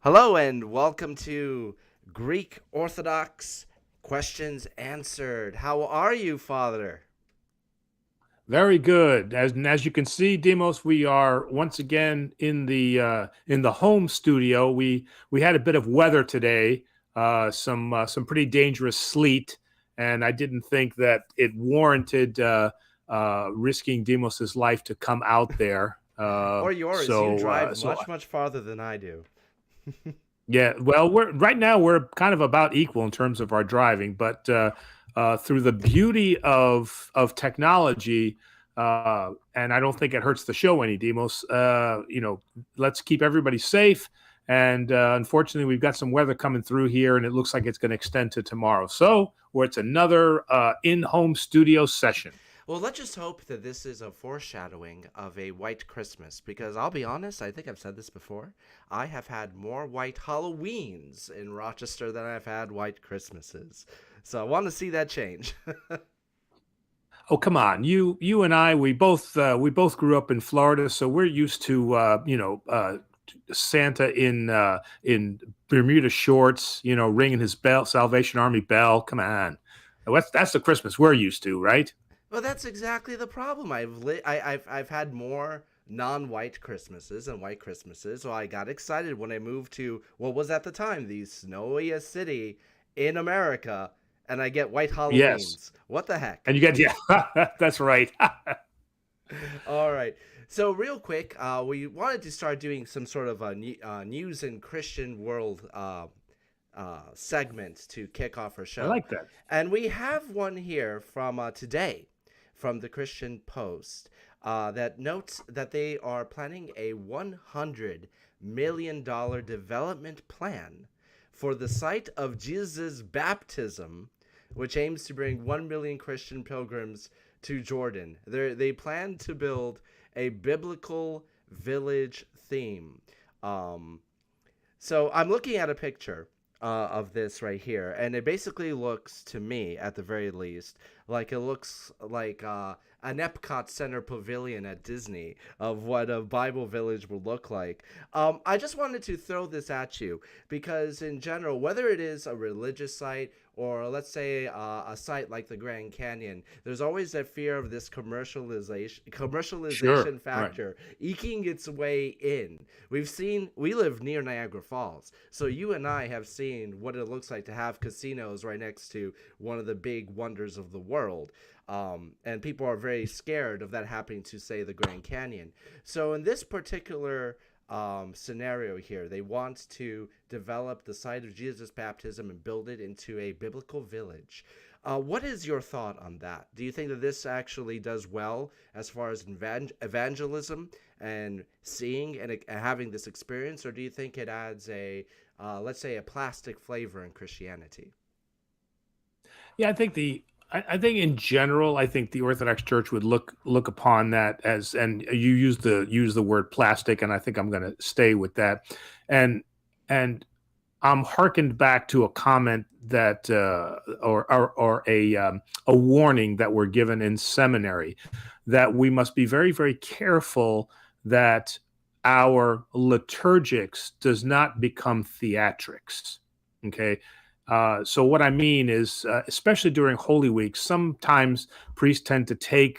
Hello and welcome to Greek Orthodox Questions Answered. How are you, Father? Very good. As you can see, Demos, we are once again in the home studio. We had a bit of weather today, some pretty dangerous sleet, and I didn't think that it warranted risking Demos's life to come out there. Or yours? You drive much farther than I do. Yeah, well, we're right now we're kind of about equal in terms of our driving, but through the beauty of technology, and I don't think it hurts the show any, Demos. Let's keep everybody safe. And unfortunately, we've got some weather coming through here, and it looks like it's going to extend to tomorrow. So, where it's another in-home studio session. Well, let's just hope that this is a foreshadowing of a white Christmas, because I'll be honest, I think I've said this before. I have had more white Halloweens in Rochester than I've had white Christmases. So I want to see that change. Oh, come on. You and I, we both grew up in Florida, so we're used to Santa in Bermuda shorts, ringing his bell, Salvation Army bell. Come on. That's the Christmas we're used to, right? Well, that's exactly the problem. I've had more non-white Christmases and white Christmases, so I got excited when I moved to what was at the time the snowiest city in America, and I get white Yes. Halloweens. What the heck? And you get, yeah, that's right. All right. So real quick, we wanted to start doing some sort of a news and Christian world segment to kick off our I show, like that. and we have one here from today, from the Christian Post, that notes that they are planning a $100 million development plan for the site of Jesus' baptism, which aims to bring 1 million Christian pilgrims to Jordan. They plan to build a biblical village theme. Um, so I'm looking at a picture of this right here, and it basically looks to me, at the very least, like it looks like an Epcot Center pavilion at Disney of what a Bible village would look like. I just wanted to throw this at you because, in general, whether it is a religious site or let's say a site like the Grand Canyon, there's always that fear of this Sure. commercialization Right. factor eking its way in. We live near Niagara Falls, so you and I have seen what it looks like to have casinos right next to one of the big wonders of the world. And people are very scared of that happening to, say, the Grand Canyon. So in this particular scenario here, they want to develop the site of Jesus' baptism and build it into a biblical village. What is your thought on that? Do you think that this actually does well as far as evangelism and seeing and having this experience, or do you think it adds let's say, a plastic flavor in Christianity? Yeah, I think in general, I think the Orthodox Church would look upon that as, and you use the word plastic, and I think I'm going to stay with that, and and I'm hearkened back to a comment that or a warning that we're given in seminary that we must be very careful that our liturgics does not become theatrics. Okay, so what I mean is, especially during Holy Week, sometimes priests tend to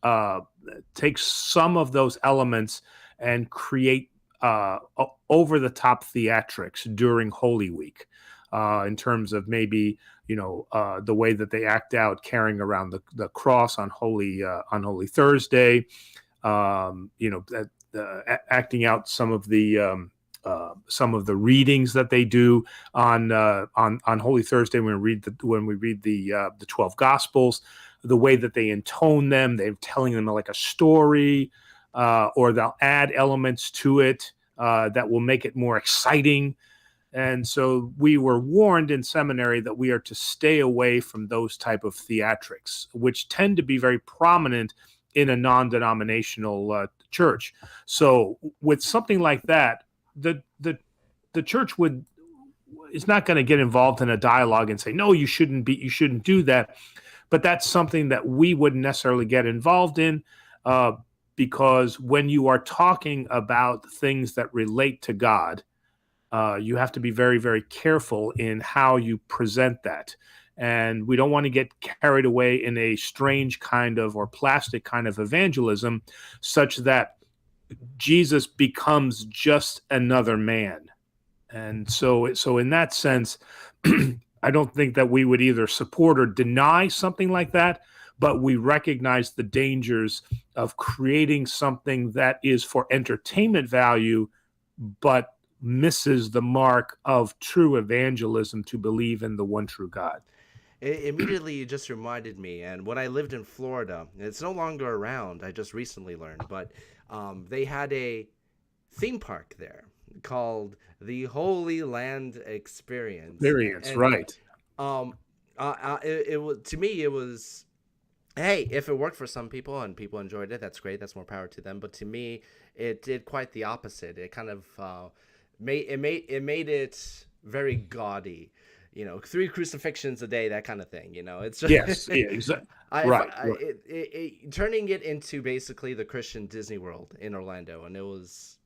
uh, take some of those elements and create over the top theatrics during Holy Week, in terms of maybe the way that they act out carrying around the cross on Holy Thursday, acting out some of the readings that they do on Holy Thursday when we read the 12 Gospels, the way that they intone them, they're telling them like a story, or they'll add elements to it that will make it more exciting. And so we were warned in seminary that we are to stay away from those type of theatrics, which tend to be very prominent in a non-denominational church. So with something like that, the church is not going to get involved in a dialogue and say, no, you shouldn't do that. But that's something that we wouldn't necessarily get involved in, because when you are talking about things that relate to God, You have to be very, very careful in how you present that. And we don't want to get carried away in a strange kind of or plastic kind of evangelism such that Jesus becomes just another man. And so in that sense, I don't think that we would either support or deny something like that, but we recognize the dangers of creating something that is for entertainment value, but misses the mark of true evangelism to believe in the one true God. Immediately, you just reminded me, and when I lived in Florida, it's no longer around, I just recently learned, but they had a theme park there called the Holy Land Experience. Variance, And right. it was, to me, it was, hey, if it worked for some people and people enjoyed it, that's great. That's more power to them. But to me, it did quite the opposite. It kind of made it very gaudy. 3 crucifixions a day, that kind of thing. It's just Yes, yeah, exactly. Right. Turning it into basically the Christian Disney World in Orlando, and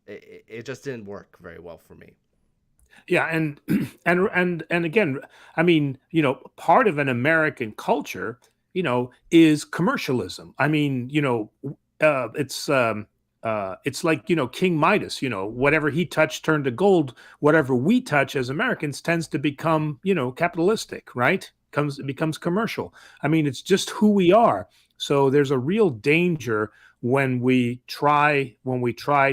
it just didn't work very well for me. Yeah, and again, I mean, part of an American culture, is commercialism. I mean, it's like, King Midas, whatever he touched turned to gold. Whatever we touch as Americans tends to become, capitalistic, right? It becomes commercial. I mean, it's just who we are. So there's a real danger when we try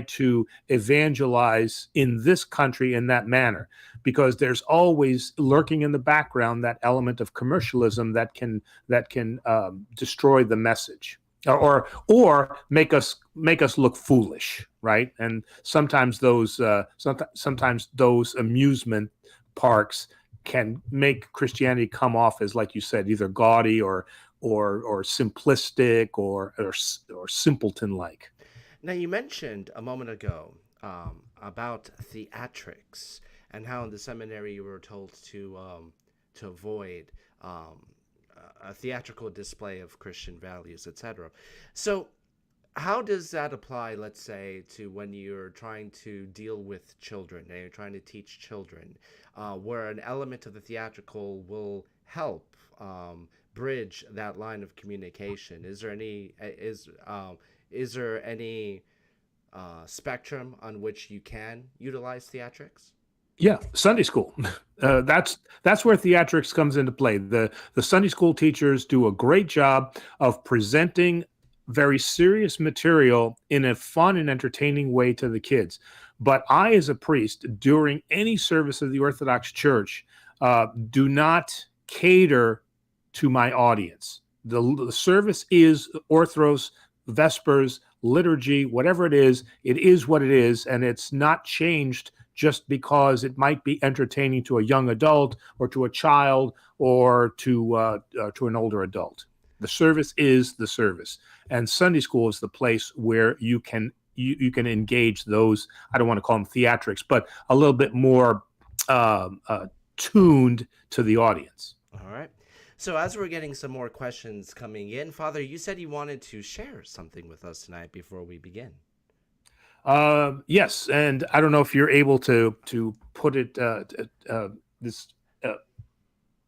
to evangelize in this country in that manner, because there's always lurking in the background that element of commercialism that can destroy the message. Or make us look foolish, right? And sometimes those amusement parks can make Christianity come off as, like you said, either gaudy or simplistic or simpleton-like. Now, you mentioned a moment ago about theatrics and how in the seminary you were told to avoid a theatrical display of Christian values, etc. So how does that apply, let's say, to when you're trying to deal with children and you're trying to teach children, where an element of the theatrical will help bridge that line of communication? Is there any spectrum on which you can utilize theatrics? Yeah, Sunday school. That's where theatrics comes into play. The Sunday school teachers do a great job of presenting very serious material in a fun and entertaining way to the kids. But I, as a priest, during any service of the Orthodox Church, do not cater to my audience. The service is Orthros, Vespers, liturgy, whatever it is what it is, and it's not changed just because it might be entertaining to a young adult or to a child or to an older adult. The service is the service, and Sunday school is the place where you can engage those. I don't want to call them theatrics, but a little bit more tuned to the audience. All right. So as we're getting some more questions coming in, Father, you said you wanted to share something with us tonight before we begin. Yes, and I don't know if you're able to put it this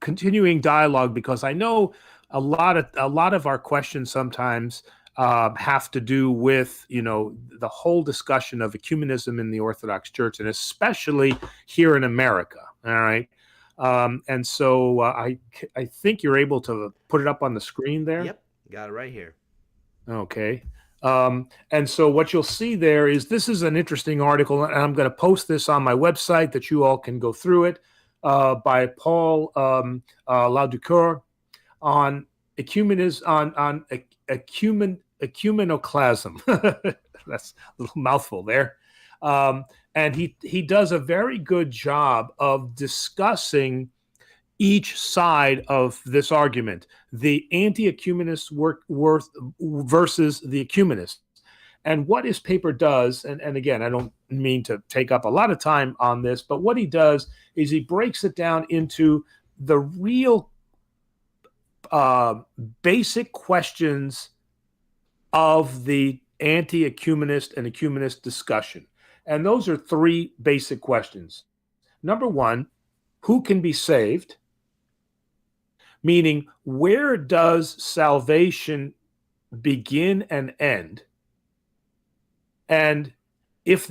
continuing dialogue, because I know a lot of our questions sometimes have to do with the whole discussion of ecumenism in the Orthodox Church, and especially here in America. All right. And so I think you're able to put it up on the screen there. Yep, got it right here. Okay. And so what you'll see there is, this is an interesting article, and I'm going to post this on my website that you all can go through it, by Paul Lauducour on ecumenism, on ecumenoclasm. That's a little mouthful there. And he does a very good job of discussing each side of this argument, the anti-ecumenist work versus the ecumenists. And what his paper does, and again, I don't mean to take up a lot of time on this, but what he does is he breaks it down into the real basic questions of the anti-ecumenist and ecumenist discussion. And those are 3 basic questions. number one, who can be saved? Meaning, where does salvation begin and end? And if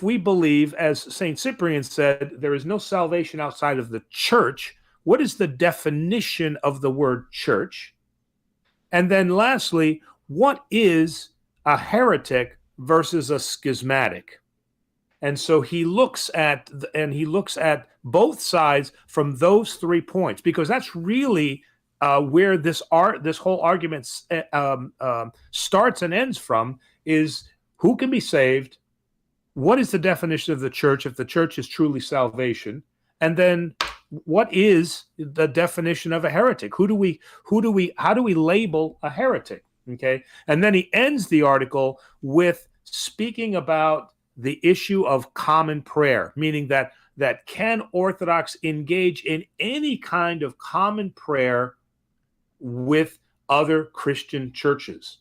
we believe, as St. Cyprian said, there is no salvation outside of the church, what is the definition of the word church? And then lastly, what is a heretic versus a schismatic? And so he looks at both sides from those 3 points, because that's really where this whole argument starts and ends from, is who can be saved, what is the definition of the church if the church is truly salvation, and then what is the definition of a heretic? How do we label a heretic? Okay, and then he ends the article with speaking about the issue of common prayer, meaning that can Orthodox engage in any kind of common prayer with other Christian churches?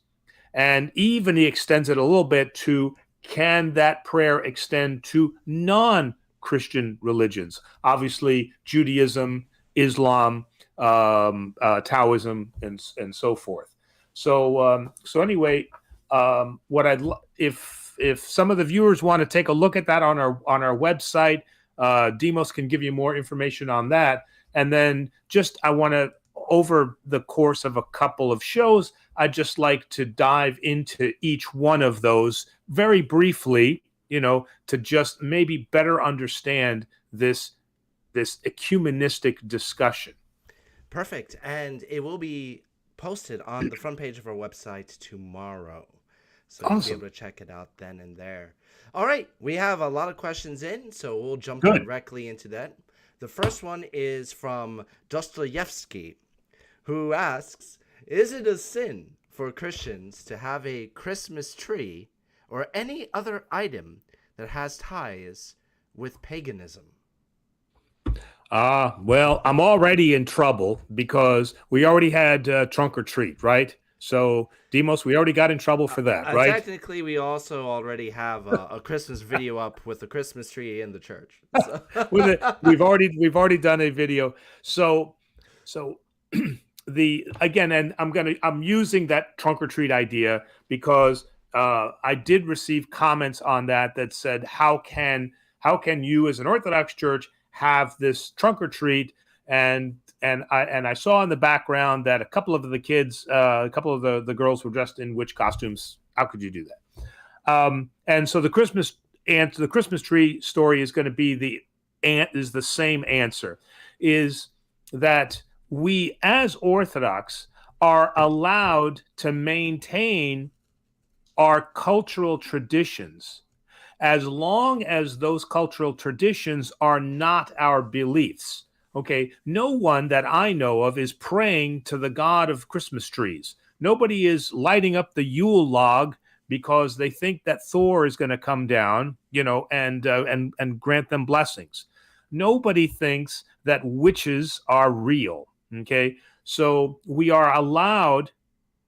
And even he extends it a little bit to, can that prayer extend to non-Christian religions? Obviously, Judaism, Islam, Taoism, and so forth. So anyway, if some of the viewers want to take a look at that on our website, Demos can give you more information on that. And then I want to, over the course of a couple of shows, I'd just like to dive into each one of those very briefly, to just maybe better understand this ecumenistic discussion. Perfect. And it will be posted on the front page of our website tomorrow. So Awesome. You'll be able to check it out then and there. All right. We have a lot of questions in, so we'll jump directly into that. The first one is from Dostoevsky, who asks, is it a sin for Christians to have a Christmas tree or any other item that has ties with paganism? Well, I'm already in trouble because we already had trunk or treat, right? So, Demos, we already got in trouble for that, right? Technically, we also already have a Christmas video up with the Christmas tree in the church. So. We've already done a video. So I'm using that trunk or treat idea because I did receive comments on that said, how can you as an Orthodox church have this trunk or treat? And I saw in the background that a couple of the kids, a couple of the girls were dressed in witch costumes. How could you do that? And so the Christmas tree story is going to be the same answer, is that we as Orthodox are allowed to maintain our cultural traditions as long as those cultural traditions are not our beliefs. Okay, no one that I know of is praying to the god of Christmas trees. Nobody is lighting up the Yule log because they think that Thor is going to come down, and grant them blessings. Nobody thinks that witches are real. Okay, so we are allowed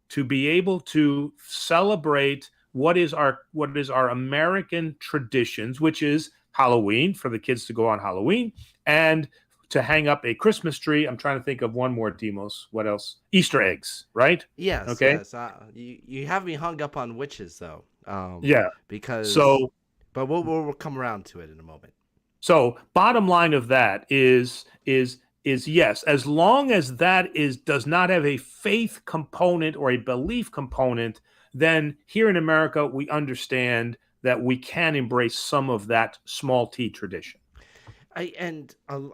to be able to celebrate what is our American traditions, which is Halloween, for the kids to go on Halloween, and to hang up a Christmas tree. I'm trying to think of one more, Demos. What else? Easter eggs, right? Yes. Okay. Yes. You have me hung up on witches, though. Yeah. Because. So. But we'll come around to it in a moment. So, bottom line of that is yes, as long as that does not have a faith component or a belief component, then here in America we understand that we can embrace some of that small t tradition. I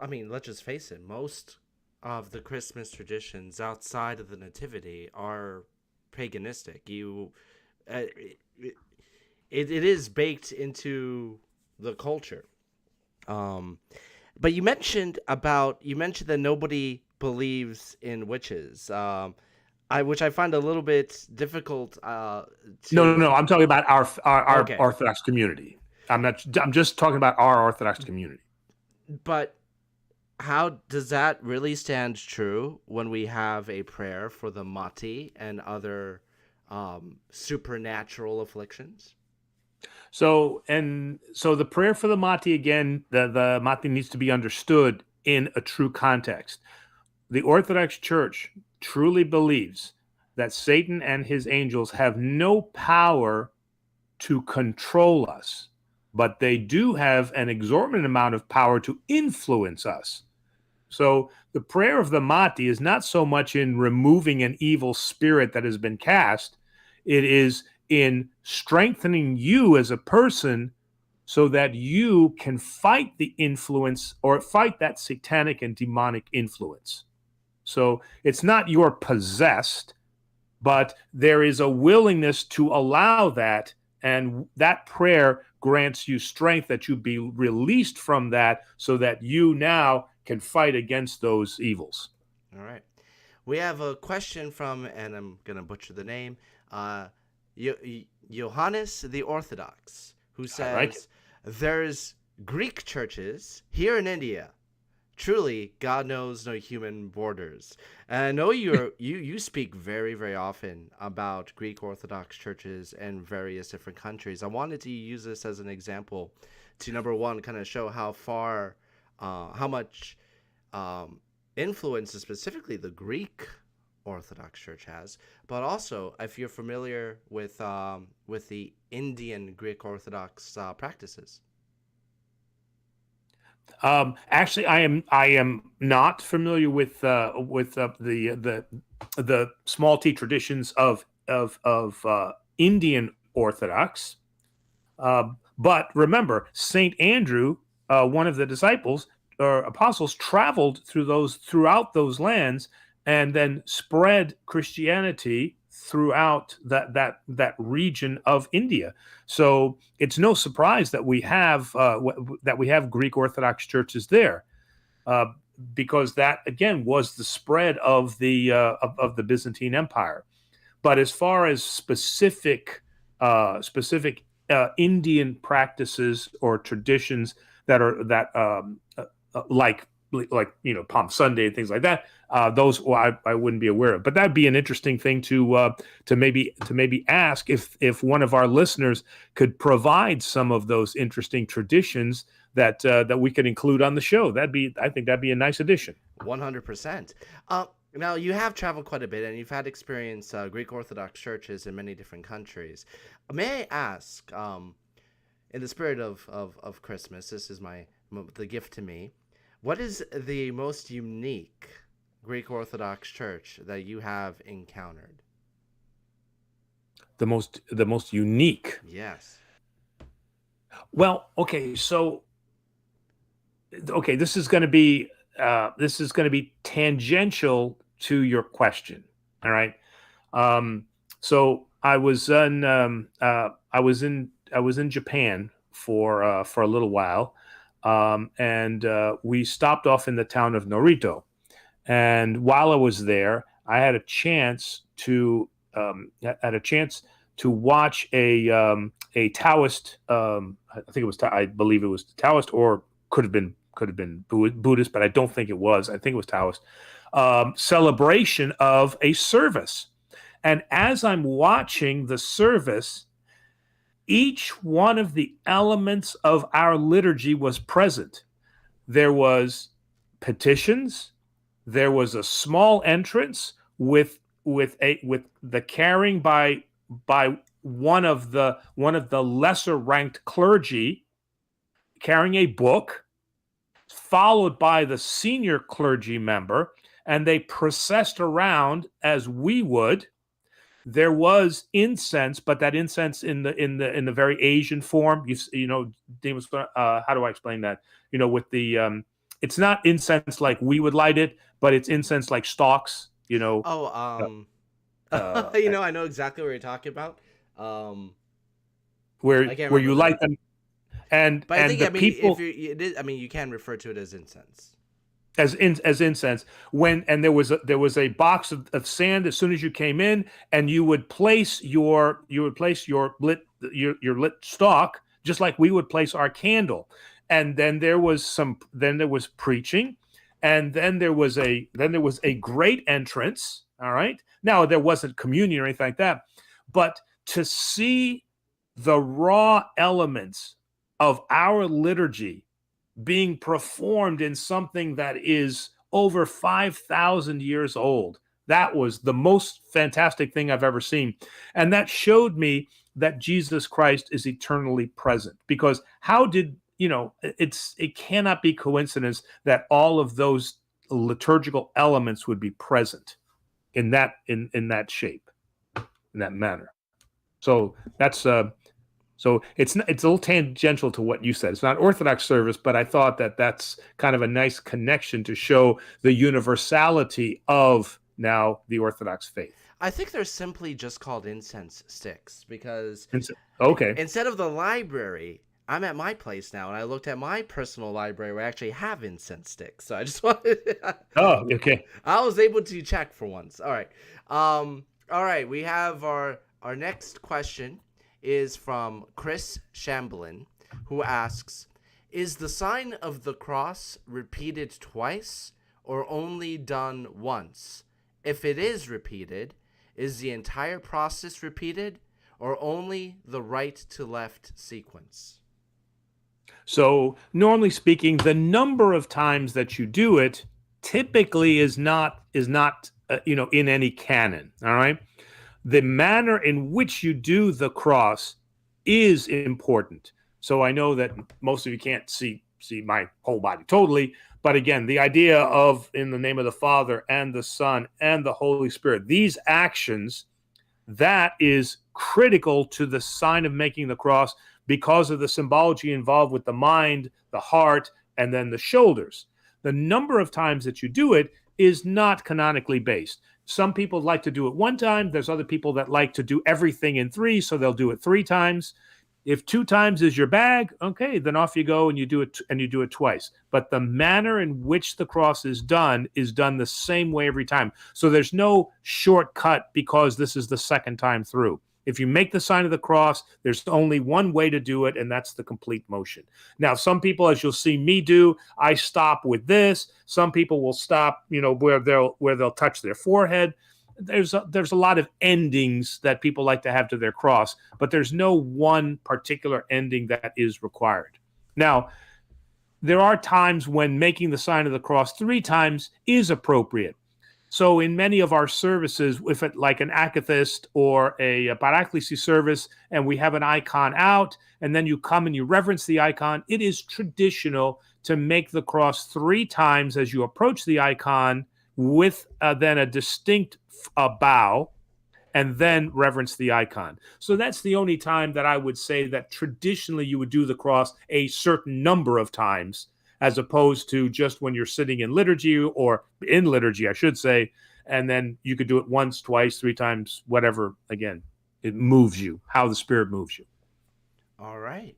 mean, let's just face it. Most of the Christmas traditions outside of the Nativity are paganistic. It is baked into the culture. But you mentioned that nobody believes in witches. Which I find a little bit difficult. No. I'm talking about our Okay. Orthodox community. I'm just talking about our Orthodox community. But how does that really stand true when we have a prayer for the Mati and other supernatural afflictions? So the prayer for the Mati, again, the Mati needs to be understood in a true context. The Orthodox Church truly believes that Satan and his angels have no power to control us, but they do have an exorbitant amount of power to influence us. So the prayer of the Mati is not so much in removing an evil spirit that has been cast, it is in strengthening you as a person so that you can fight the influence or fight that satanic and demonic influence. So it's not you're possessed, but there is a willingness to allow that, and that prayer grants you strength that you be released from that so that you now can fight against those evils. All right. We have a question from, and I'm going to butcher the name, Johannes the Orthodox, who says, right. There's Greek churches here in India. Truly, God knows no human borders. And I know you speak very, very often about Greek Orthodox churches in various different countries. I wanted to use this as an example to, number one, kind of show how much influence specifically the Greek Orthodox Church has, but also if you're familiar with the Indian Greek Orthodox practices. Actually, I am not familiar with the small T traditions of Indian Orthodox. But remember, Saint Andrew, one of the disciples or apostles, traveled throughout those lands and then spread Christianity throughout that region of India. So it's no surprise that we have Greek Orthodox churches there, because that again was the spread of the Byzantine Empire. But as far as specific Indian practices or traditions like Palm Sunday and things like that, those I wouldn't be aware of. But that'd be an interesting thing to maybe ask if one of our listeners could provide some of those interesting traditions that we could include on the show. I think that'd be a nice addition. 100%. Now, you have traveled quite a bit, and you've had experience Greek Orthodox churches in many different countries. May I ask, in the spirit of Christmas, this is the gift to me, what is the most unique Greek Orthodox church that you have encountered? The most unique? Yes. Well, okay, this is going to be tangential to your question. All right. So I was in Japan for a little while, and we stopped off in the town of Norito. And while I was there, I had a chance to watch a Taoist. I believe it was Taoist, or could have been Buddhist, but I don't think it was. I think it was Taoist. Celebration of a service. And as I'm watching the service, each one of the elements of our liturgy was present. There was petitions. There was a small entrance with the carrying by one of the lesser ranked clergy carrying a book, followed by the senior clergy member, and they processed around as we would. There was incense, but that incense in the very Asian form. Demas, how do I explain that? With the it's not incense like we would light it, but it's incense like stalks. I know exactly what you're talking about. Where you light them. But I think people, you can refer to it as incense. As incense. There was a box of sand as soon as you came in, and you would place your lit stalk just like we would place our candle. And then there was preaching, and then there was a great entrance. All right. Now there wasn't communion or anything like that, but to see the raw elements of our liturgy being performed in something that is over 5,000 years old. That was the most fantastic thing I've ever seen. And that showed me that Jesus Christ is eternally present. Because how did, it cannot be coincidence that all of those liturgical elements would be present in that shape, in that manner. So that's so it's a little tangential to what you said. It's not Orthodox service, but I thought that that's kind of a nice connection to show the universality of now the Orthodox faith. I think they're simply just called incense sticks because Okay. instead of the library, I'm at my place now, and I looked at my personal library where I actually have incense sticks. So I just wanted. Oh, okay. I was able to check for once. All right. All right. We have our next question is from Chris Shamblin, who asks, "Is the sign of the cross repeated twice or only done once? If it is repeated, is the entire process repeated or only the right to left sequence?" So normally speaking, the number of times that you do it typically is not in any canon. All right. The manner in which you do the cross is important. So I know that most of you can't see my whole body totally, but again, the idea of in the name of the Father and the Son and the Holy Spirit, these actions, that is critical to the sign of making the cross because of the symbology involved with the mind, the heart, and then the shoulders. The number of times that you do it is not canonically based. Some people like to do it one time. There's other people that like to do everything in three, so they'll do it 3 times. If 2 times is your bag, okay, then off you go and you do it twice. But the manner in which the cross is done the same way every time. So there's no shortcut because this is the second time through. If you make the sign of the cross, there's only one way to do it, and that's the complete motion. Now, some people, as you'll see me do, I stop with this. Some people will stop, where they'll touch their forehead. There's a lot of endings that people like to have to their cross, but there's no one particular ending that is required. Now, there are times when making the sign of the cross 3 times is appropriate. So in many of our services, if it like an akathist or a paraklesis service, and we have an icon out, and then you come and you reverence the icon, it is traditional to make the cross 3 times as you approach the icon with then a distinct bow, and then reverence the icon. So that's the only time that I would say that traditionally you would do the cross a certain number of times, as opposed to just when you're sitting in liturgy, or in liturgy, I should say, and then you could do it once, twice, 3 times, whatever. Again, it moves you, how the Spirit moves you. All right.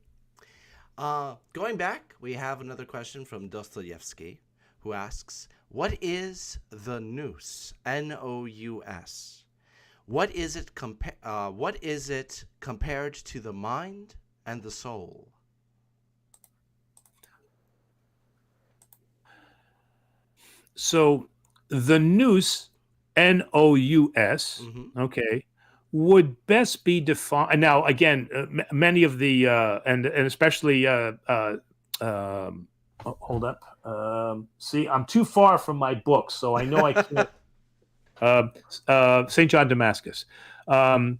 Going back, we have another question from Dostoevsky, who asks, "What is the Nous? Nous. What is it compared to the mind and the soul?" So the Nous, Nous, okay, would best be defined. Now, again, many of the and especially hold up. See, I'm too far from my book, so I know I can't. St. John Damascus, one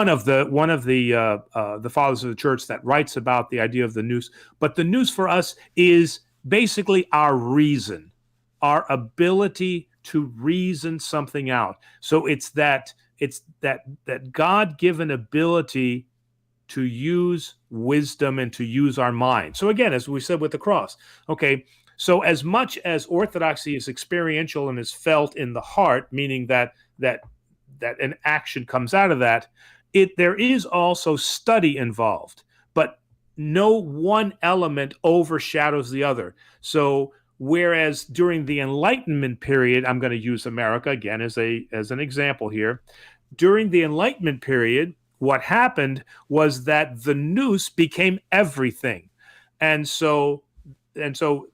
of the fathers of the church that writes about the idea of the Nous. But the Nous for us is basically our reason, our ability to reason something out. So it's that God-given ability to use wisdom and to use our mind. So again, as we said with the cross, okay, so as much as orthodoxy is experiential and is felt in the heart, meaning that an action comes out of that, there is also study involved, but no one element overshadows the other. So whereas during the Enlightenment period, I'm going to use America again as an example here. During the Enlightenment period, what happened was that the Nous became everything. And so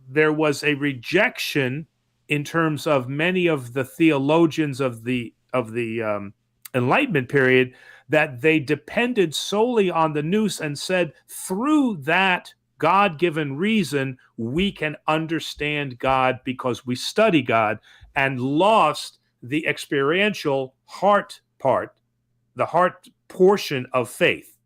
there was a rejection in terms of many of the theologians of the Enlightenment period that they depended solely on the Nous and said, through that God-given reason, we can understand God because we study God, and lost the experiential heart part, the heart portion of faith.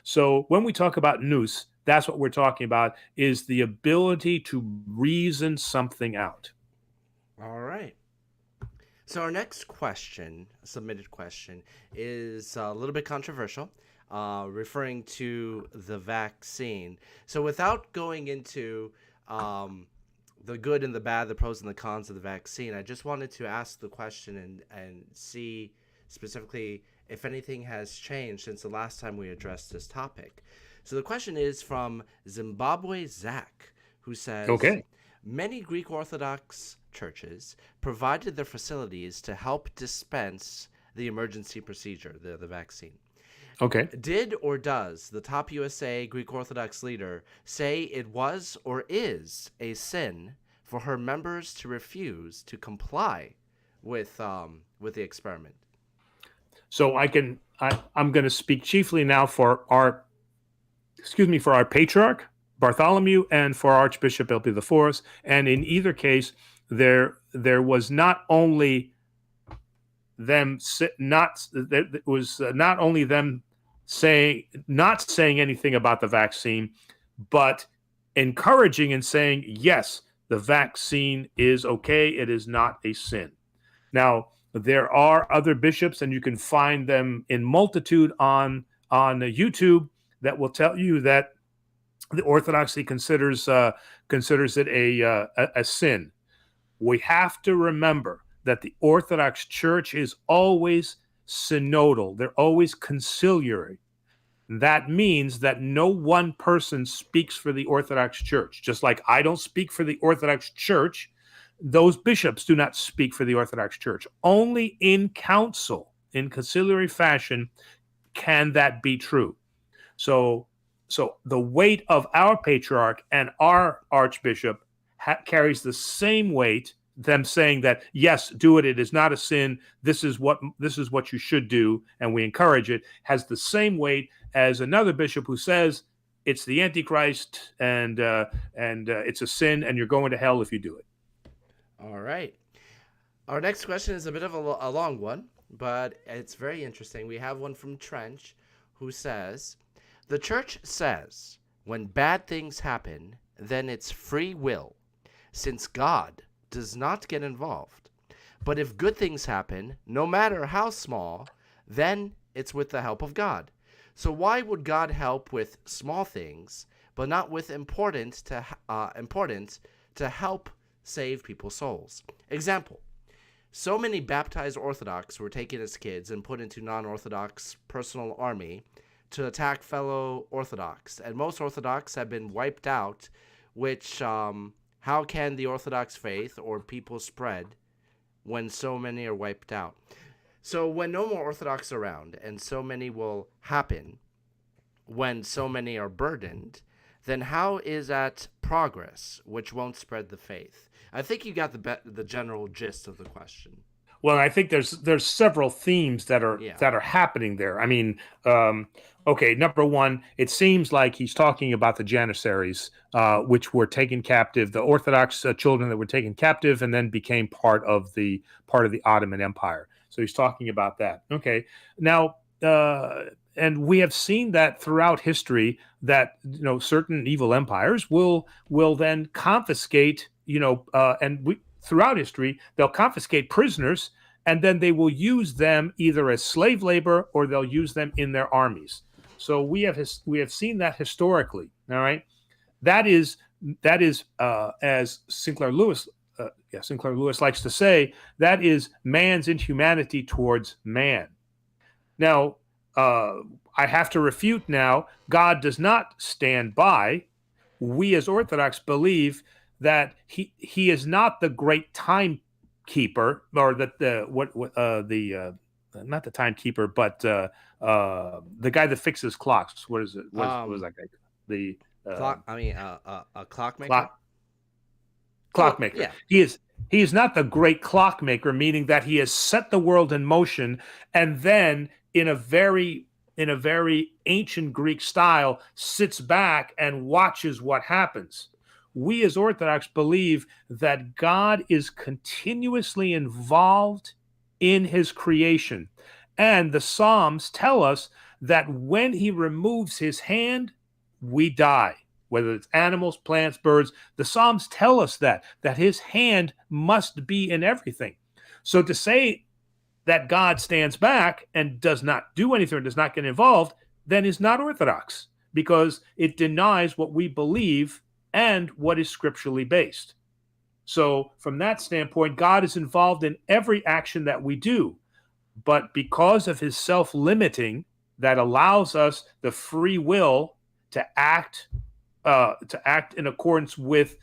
So when we talk about Nous, that's what we're talking about, is the ability to reason something out. All right. So our next question, submitted question, is a little bit controversial, referring to the vaccine. So without going into the good and the bad, the pros and the cons of the vaccine, I just wanted to ask the question and see specifically if anything has changed since the last time we addressed this topic. So the question is from Zimbabwe Zach, who says, Okay. Many Greek Orthodox churches provided their facilities to help dispense the emergency procedure, the vaccine. Okay. Did or does the top USA Greek Orthodox leader say it was or is a sin for her members to refuse to comply with the experiment? So I'm going to speak chiefly now for our patriarch Bartholomew and for Archbishop LP IV, and in either case, there was not only them not saying anything about the vaccine, but encouraging and saying, yes, the vaccine is okay. It is not a sin. Now, there are other bishops, and you can find them in multitude on YouTube, that will tell you that the Orthodoxy considers it a sin. We have to remember that the Orthodox Church is always synodal. They're always conciliary. That means that no one person speaks for the Orthodox Church. Just like I don't speak for the Orthodox Church, those bishops do not speak for the Orthodox Church. Only in council, in conciliary fashion, can that be true. So the weight of our patriarch and our archbishop carries the same weight. Them saying that, yes, do it. It is not a sin. This is what you should do, and we encourage it. Has the same weight as another bishop who says it's the Antichrist and it's a sin, and you're going to hell if you do it. All right. Our next question is a bit of a long one, but it's very interesting. We have one from Trench, who says, the church says when bad things happen, then it's free will, since God does not get involved. But if good things happen, no matter how small, then it's with the help of God. So why would God help with small things, but not with important to help save people's souls? Example, so many baptized Orthodox were taken as kids and put into non-Orthodox personal army to attack fellow Orthodox, and most Orthodox have been wiped out, which how can the Orthodox faith or people spread when so many are wiped out? So when no more Orthodox are around, and so many will happen when so many are burdened, then how is that progress which won't spread the faith? I think you got the general gist of the question. Well, I think there's several themes that are happening there. I mean, okay, number one, it seems like he's talking about the Janissaries, which were taken captive, the Orthodox children that were taken captive and then became part of the Ottoman Empire. So he's talking about that. Okay, now, and we have seen that throughout history that certain evil empires will then confiscate, throughout history, they'll confiscate prisoners, and then they will use them either as slave labor or they'll use them in their armies. So we have seen that historically. All right, that is as Sinclair Lewis likes to say, that is man's inhumanity towards man. Now, I have to refute now. God does not stand by. We as Orthodox believe that he is not the great timekeeper, or that not the timekeeper, but the guy that fixes clocks. What is it? What was that guy? The clock. A clockmaker. Clockmaker. Yeah. He is not the great clockmaker, meaning that he has set the world in motion, and then in a very ancient Greek style, sits back and watches what happens. We as Orthodox believe that God is continuously involved in his creation. And the Psalms tell us that when he removes his hand, we die. Whether it's animals, plants, birds, the Psalms tell us that his hand must be in everything. So to say that God stands back and does not do anything or does not get involved, then is not Orthodox, because it denies what we believe and what is scripturally based. So from that standpoint, God is involved in every action that we do. But because of his self-limiting, that allows us the free will to act in accordance with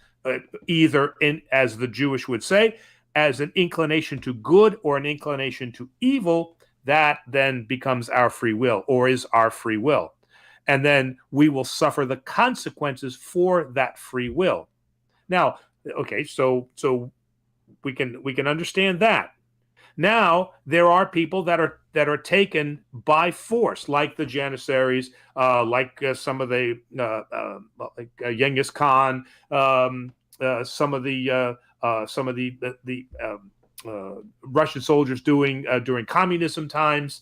either, as the Jewish would say, as an inclination to good or an inclination to evil, that then becomes our free will, or is our free will. And then we will suffer the consequences for that free will. Now, okay, so we can understand that. Now there are people that are taken by force, like the Janissaries, like some of the like Genghis Khan, some of the Russian soldiers during communism times,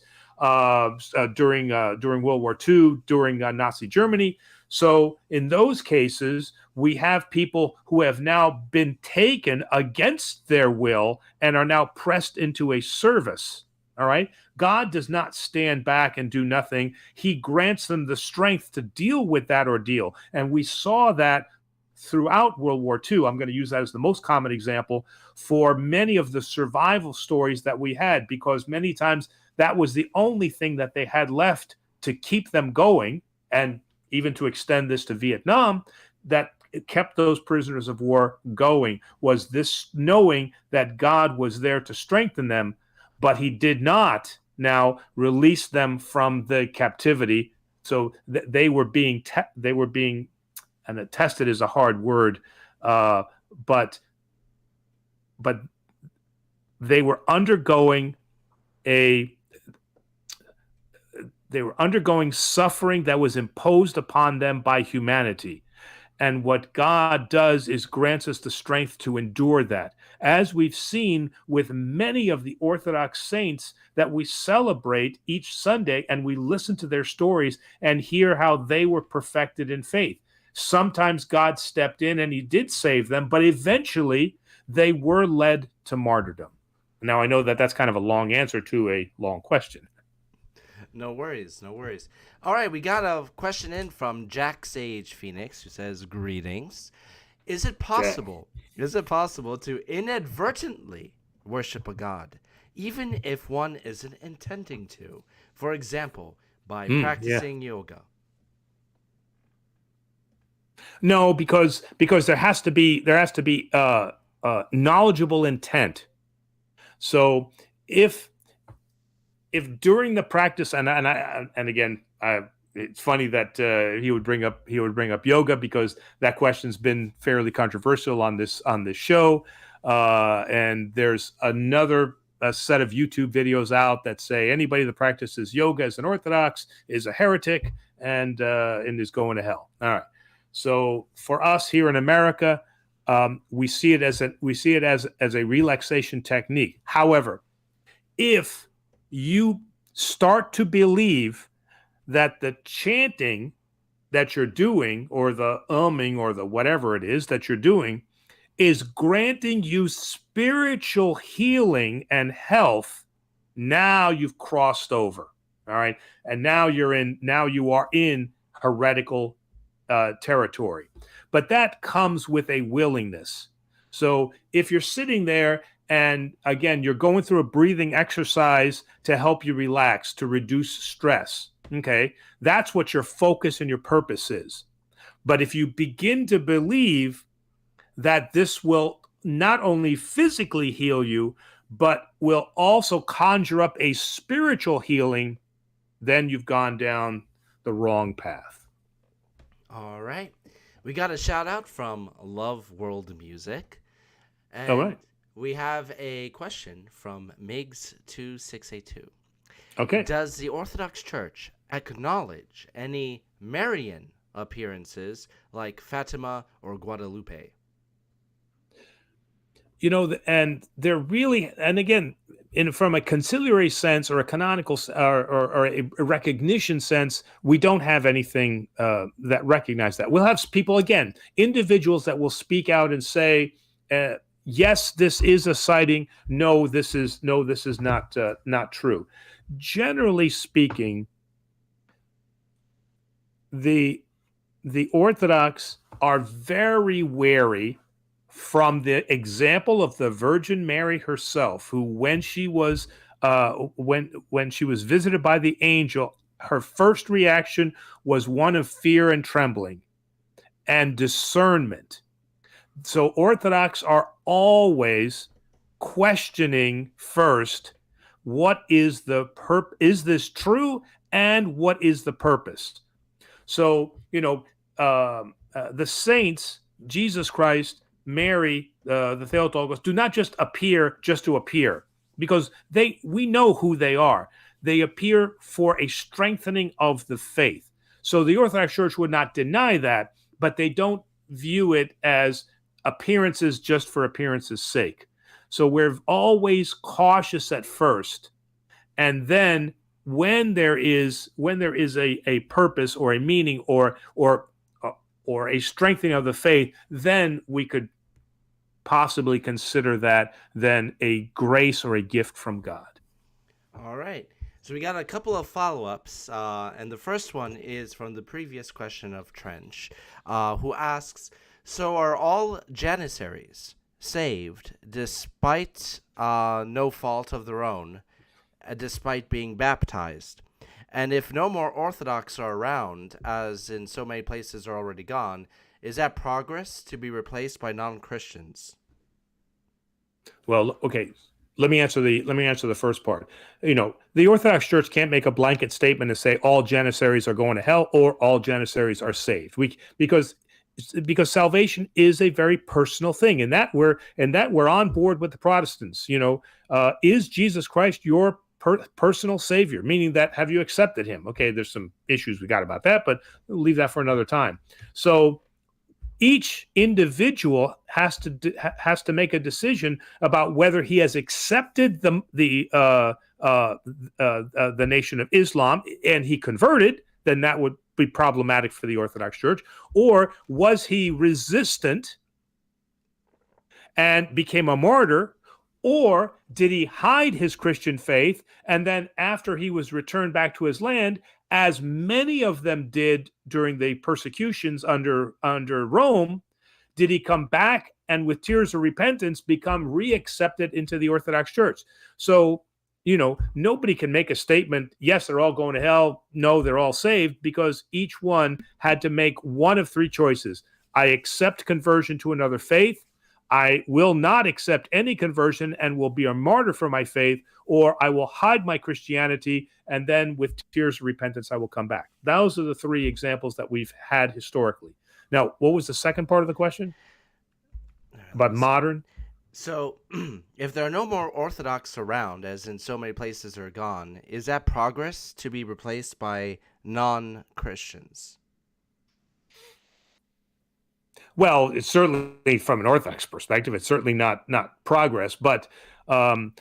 during World War II, during Nazi Germany. So in those cases, we have people who have now been taken against their will and are now pressed into a service. All right. God does not stand back and do nothing. He grants them the strength to deal with that ordeal. And we saw that throughout World War II. I'm going to use that as the most common example for many of the survival stories that we had, because many times that was the only thing that they had left to keep them going, and even to extend this to Vietnam, that kept those prisoners of war going, was this knowing that God was there to strengthen them, but he did not now release them from the captivity. So they were being and tested is a hard word, but they were undergoing suffering that was imposed upon them by humanity. And what God does is grants us the strength to endure that, as we've seen with many of the Orthodox saints that we celebrate each Sunday, and we listen to their stories and hear how they were perfected in faith. Sometimes God stepped in and he did save them, but eventually they were led to martyrdom. Now, I know that that's kind of a long answer to a long question. No worries, no worries. All right, we got a question in from Jack Sage Phoenix, who says, "Greetings. Is it possible to inadvertently worship a god, even if one isn't intending to? For example, by practicing yoga?" No, because there has to be knowledgeable intent. So if during the practice, and again, it's funny that he would bring up yoga, because that question's been fairly controversial on this show, and there's another set of YouTube videos out that say anybody that practices yoga as an Orthodox is a heretic and is going to hell. All right. So for us here in America, we see it as a relaxation technique. However, if you start to believe that the chanting that you're doing, or the umming, or the whatever it is that you're doing, is granting you spiritual healing and health, now you've crossed over. All right. And now you are in heretical territory. But that comes with a willingness. So if you're sitting there and again, you're going through a breathing exercise to help you relax, to reduce stress, okay, that's what your focus and your purpose is. But if you begin to believe that this will not only physically heal you, but will also conjure up a spiritual healing, then you've gone down the wrong path. All right. We got a shout out from Love World Music. And All right. we have a question from Migs2682. Okay. Does the Orthodox Church acknowledge any Marian appearances like Fatima or Guadalupe? And they're really, and again, from a conciliary sense or a canonical or a recognition sense, we don't have anything that recognize that. We'll have people, again, individuals that will speak out and say, yes, this is a sighting. No, this is not true. Generally speaking, the Orthodox are very wary from the example of the Virgin Mary herself, who, when she was when she was visited by the angel, her first reaction was one of fear and trembling and discernment. So Orthodox are always questioning first, what is is this true, and what is the purpose? So the saints, Jesus Christ, Mary, the Theotokos, do not just appear just to appear, because we know who they are. They appear for a strengthening of the faith. So the Orthodox Church would not deny that, but they don't view it as appearances just for appearances' sake. So we're always cautious at first, and then when there is a purpose or a meaning or a strengthening of the faith, then we could possibly consider that then a grace or a gift from God. All right. So we got a couple of follow-ups, and the first one is from the previous question of Trench, who asks, so are all Janissaries saved despite no fault of their own, despite being baptized? And if no more Orthodox are around, as in so many places are already gone, is that progress to be replaced by non-Christians? Well, okay. Let me answer the first part. The Orthodox Church can't make a blanket statement and say all Janissaries are going to hell or all Janissaries are saved. Because salvation is a very personal thing, and that we're on board with the Protestants. Is Jesus Christ your personal Savior? Meaning that, have you accepted Him? Okay, there's some issues we got about that, but we'll leave that for another time. So each individual has to make a decision about whether he has accepted the nation of Islam and he converted. Then that would be problematic for the Orthodox Church. Or was he resistant and became a martyr? Or did he hide his Christian faith, and then after he was returned back to his land, as many of them did during the persecutions under Rome, did he come back and with tears of repentance become reaccepted into the Orthodox Church? So, nobody can make a statement, yes, they're all going to hell, no, they're all saved, because each one had to make one of three choices. I accept conversion to another faith, I will not accept any conversion and will be a martyr for my faith, or I will hide my Christianity and then with tears of repentance I will come back. Those are the three examples that we've had historically. Now, what was the second part of the question? About modern? So, if there are no more Orthodox around, as in so many places are gone, is that progress to be replaced by non-Christians? Well, it's certainly, from an Orthodox perspective, it's certainly not progress, but I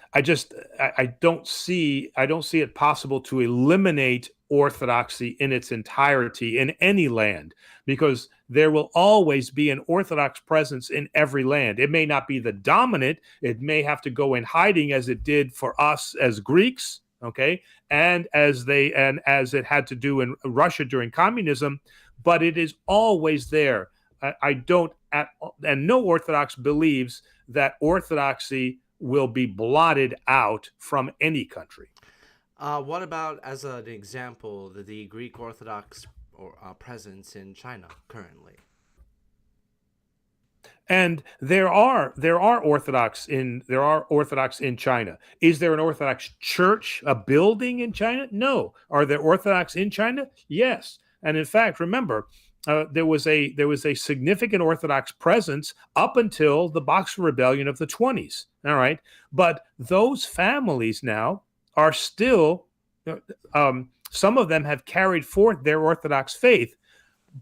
don't see it possible to eliminate Orthodoxy in its entirety in any land, because there will always be an Orthodox presence in every land. It may not be the dominant; it may have to go in hiding, as it did for us as Greeks, okay, and as it had to do in Russia during communism, but it is always there. And no Orthodox believes that Orthodoxy will be blotted out from any country. What about, as an example, the Greek Orthodox presence in China currently? And there are Orthodox in China. Is there an Orthodox church, a building in China? No. Are there Orthodox in China? Yes. And in fact, remember, there was a significant Orthodox presence up until the Boxer Rebellion of the 1920s. All right, but those families now are still some of them have carried forth their Orthodox faith,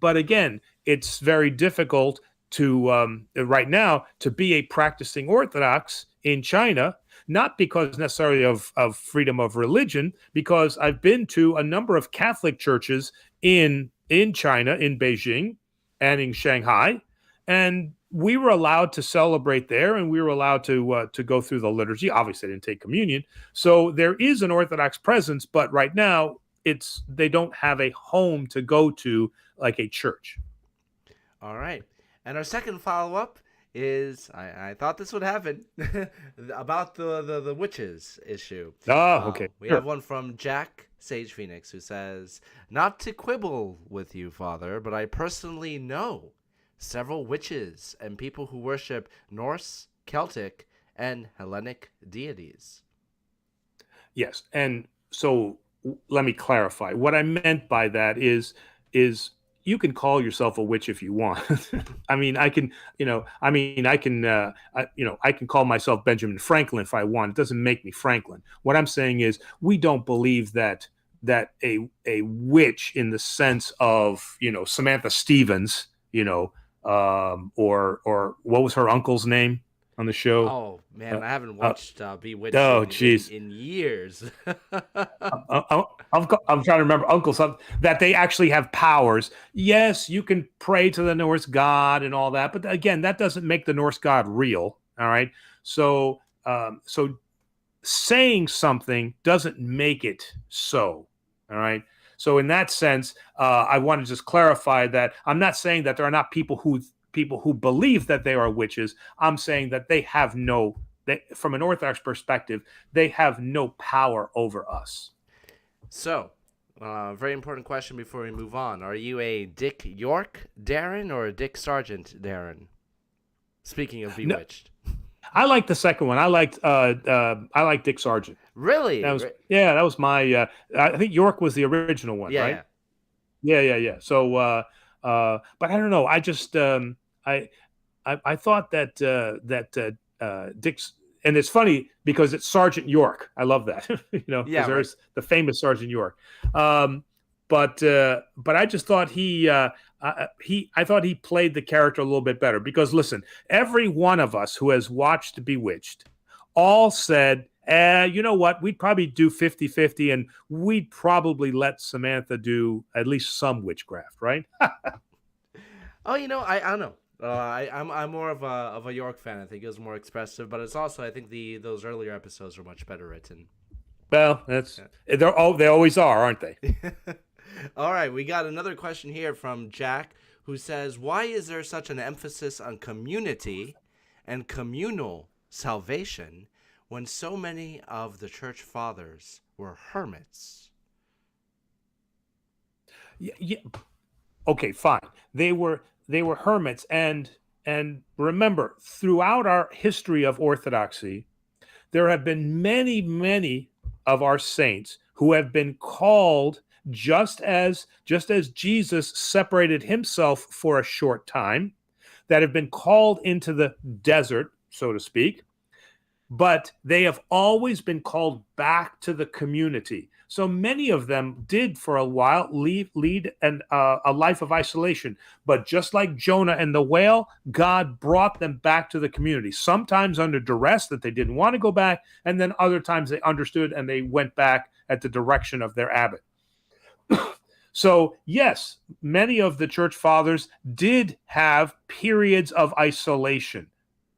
but again, it's very difficult to right now to be a practicing Orthodox in China, not because necessarily of freedom of religion, because I've been to a number of Catholic churches in China, in Beijing and in Shanghai, and we were allowed to celebrate there, and we were allowed to go through the liturgy. Obviously, I didn't take communion, so there is an Orthodox presence, but right now they don't have a home to go to like a church. All right. And our second follow-up is, I thought this would happen, about the witches issue. Oh, okay. We have one from Jack Sage Phoenix, who says, "Not to quibble with you, Father, but I personally know several witches and people who worship Norse, Celtic, and Hellenic deities." Yes, and so let me clarify. What I meant by that is you can call yourself a witch if you want. I mean, I can call myself Benjamin Franklin if I want. It doesn't make me Franklin. What I'm saying is we don't believe that a witch in the sense of, Samantha Stevens, or what was her uncle's name on the show? Oh man, I haven't watched Bewitched in years. I'm trying to remember Uncle something that they actually have powers. Yes, you can pray to the Norse god and all that, but again, that doesn't make the Norse god real. All right, so saying something doesn't make it so. All right. So in that sense, I want to just clarify that I'm not saying that there are not people who believe that they are witches. I'm saying that they have from an Orthodox perspective, they have no power over us. So, very important question before we move on. Are you a Dick York Darren or a Dick Sargent Darren? Speaking of Bewitched. No, I like the second one. I liked Dick Sargent. Really? That was my. I think York was the original one, right? Yeah. So, but I don't know. I just I thought that Dick's, and it's funny because it's Sergeant York. I love that. There's the famous Sergeant York. But I just thought I thought he played the character a little bit better because listen, every one of us who has watched Bewitched all said, you know what, we'd probably do 50-50 and we'd probably let Samantha do at least some witchcraft, right? Oh, I don't know. I'm more of a York fan. I think it was more expressive, but it's also, I think those earlier episodes are much better written. Well, they always are, aren't they? All right, we got another question here from Jack, who says, "Why is there such an emphasis on community and communal salvation when so many of the church fathers were hermits?" Yeah. Okay, fine. They were hermits, and remember, throughout our history of Orthodoxy, there have been many of our saints who have been called just as Jesus separated himself for a short time, that have been called into the desert, so to speak, but they have always been called back to the community. So many of them did for a while lead a life of isolation. But just like Jonah and the whale, God brought them back to the community, sometimes under duress that they didn't want to go back, and then other times they understood and they went back at the direction of their abbot. So, yes, many of the church fathers did have periods of isolation,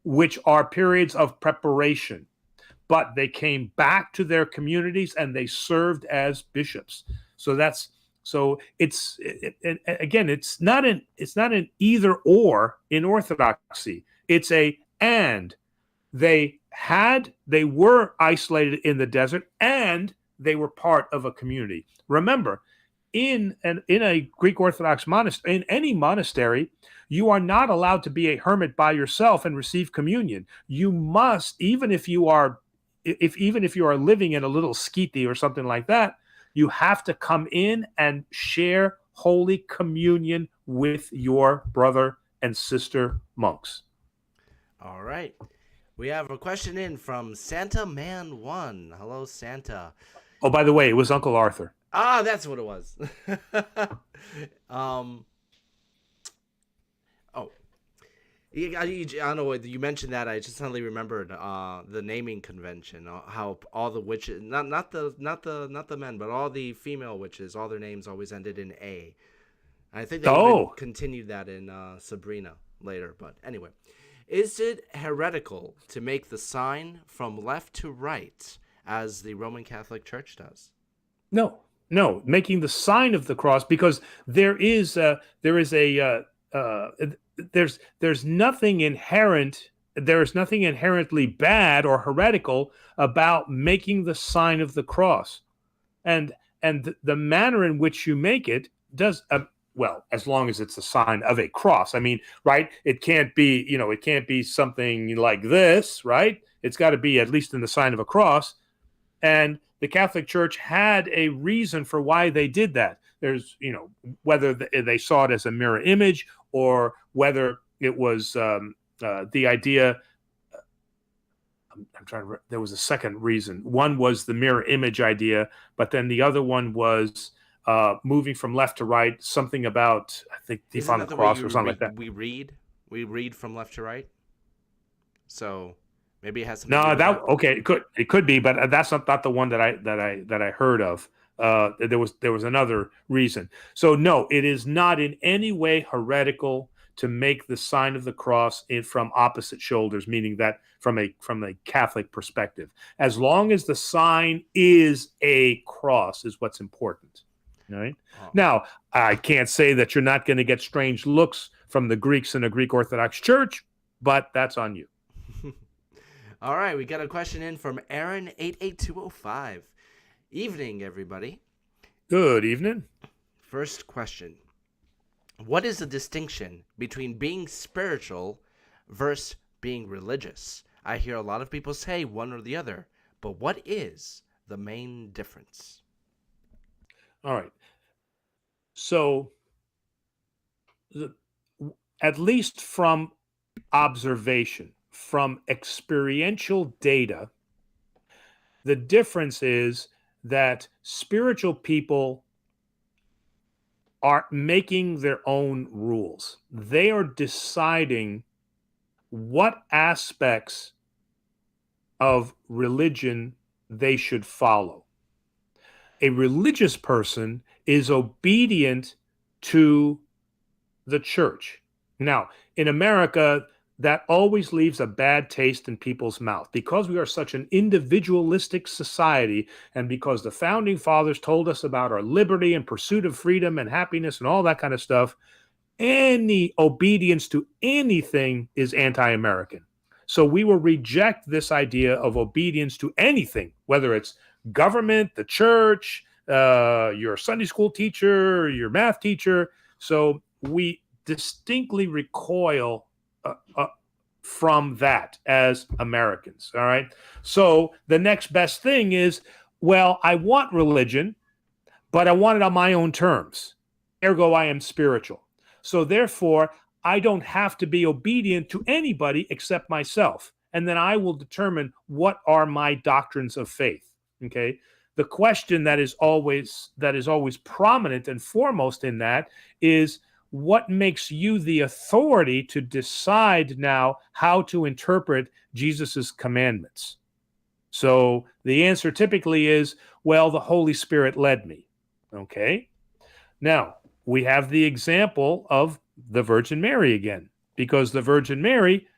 which are periods of preparation. But they came back to their communities and they served as bishops. So it's not an either or in Orthodoxy. It's a and. They were isolated in the desert and they were part of a community. Remember, in a Greek Orthodox monastery, in any monastery, you are not allowed to be a hermit by yourself and receive communion. You must, even if you are living in a little skiti or something like that, you have to come in and share Holy Communion with your brother and sister monks. All right. We have a question in from Santa Man 1. Hello, Santa. Oh, by the way, it was Uncle Arthur. Ah, that's what it was. um. Oh, I don't know what you mentioned that. I just suddenly remembered the naming convention. How all the witches, not the men, but all the female witches, all their names always ended in A. I think they even Oh, continued that in Sabrina later. But anyway, is it heretical to make the sign from left to right as the Roman Catholic Church does? no, no, making the sign of the cross, because there's nothing inherent, there's nothing inherently bad or heretical about making the sign of the cross, and the manner in which you make it does, well, as long as it's a sign of a cross. I mean, right? It can't be, it can't be something like this, right? It's got to be at least in the sign of a cross. And the Catholic Church had a reason for why they did that. There's, whether they saw it as a mirror image, or whether it was the idea. There was a second reason. One was the mirror image idea, but then the other one was moving from left to right, something about, I think, thief on the cross or something like that. We read from left to right. So maybe it has something to No, do with that. Okay, it could be, but that's not the one that I heard of. There was another reason. So no, it is not in any way heretical to make the sign of the cross from opposite shoulders, meaning that from a Catholic perspective, as long as the sign is a cross, is what's important. Right? Oh. Now, I can't say that you're not going to get strange looks from the Greeks in a Greek Orthodox church, but that's on you. All right, we got a question in from Aaron 88205. Evening, everybody. Good evening. First question. What is the distinction between being spiritual versus being religious? I hear a lot of people say one or the other, but what is the main difference? All right. So, at least from observation, from experiential data, the difference is that spiritual people are making their own rules. They are deciding what aspects of religion they should follow. A religious person is obedient to the church. Now, in America, that always leaves a bad taste in people's mouth, because we are such an individualistic society, and because the founding fathers told us about our liberty and pursuit of freedom and happiness and all that kind of stuff. Any obedience to anything is anti-American. So we will reject this idea of obedience to anything, whether it's government, the church, your Sunday school teacher, your math teacher. So we distinctly recoil from that as Americans. All right. So the next best thing is, well, I want religion, but I want it on my own terms. Ergo, I am spiritual. So therefore, I don't have to be obedient to anybody except myself. And then I will determine what are my doctrines of faith. Okay. The question that is always prominent and foremost in that is, what makes you the authority to decide now how to interpret Jesus's commandments? So the answer typically is, well, the Holy Spirit led me. Okay. Now, we have the example of the Virgin Mary again, because the Virgin Mary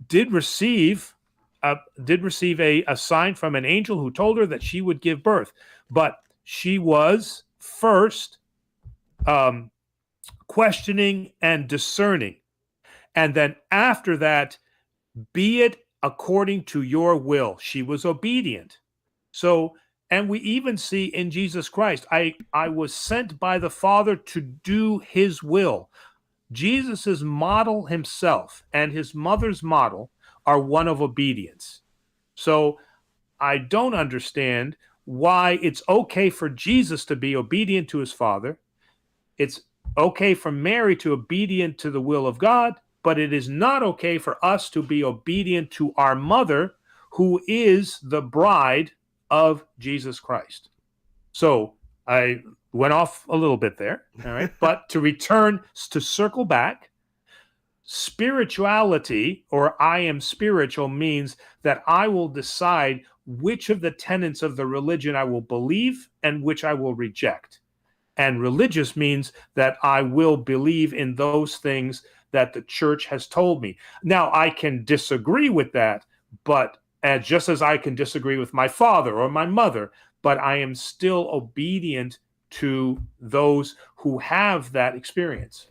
did receive a sign from an angel who told her that she would give birth, but she was first questioning and discerning, and then after that, be it according to your will. She was obedient. So, and we even see in Jesus Christ, I was sent by the Father to do his will. Jesus's model himself and his mother's model are one of obedience. So I don't understand why it's okay for Jesus to be obedient to his Father. It's okay for Mary to be obedient to the will of God, but it is not okay for us to be obedient to our mother, who is the bride of Jesus Christ. So I went off a little bit there, all right? But to circle back, spirituality, or I am spiritual, means that I will decide which of the tenets of the religion I will believe and which I will reject. And religious means that I will believe in those things that the church has told me. Now, I can disagree with that, but just as I can disagree with my father or my mother, but I am still obedient to those who have that experience.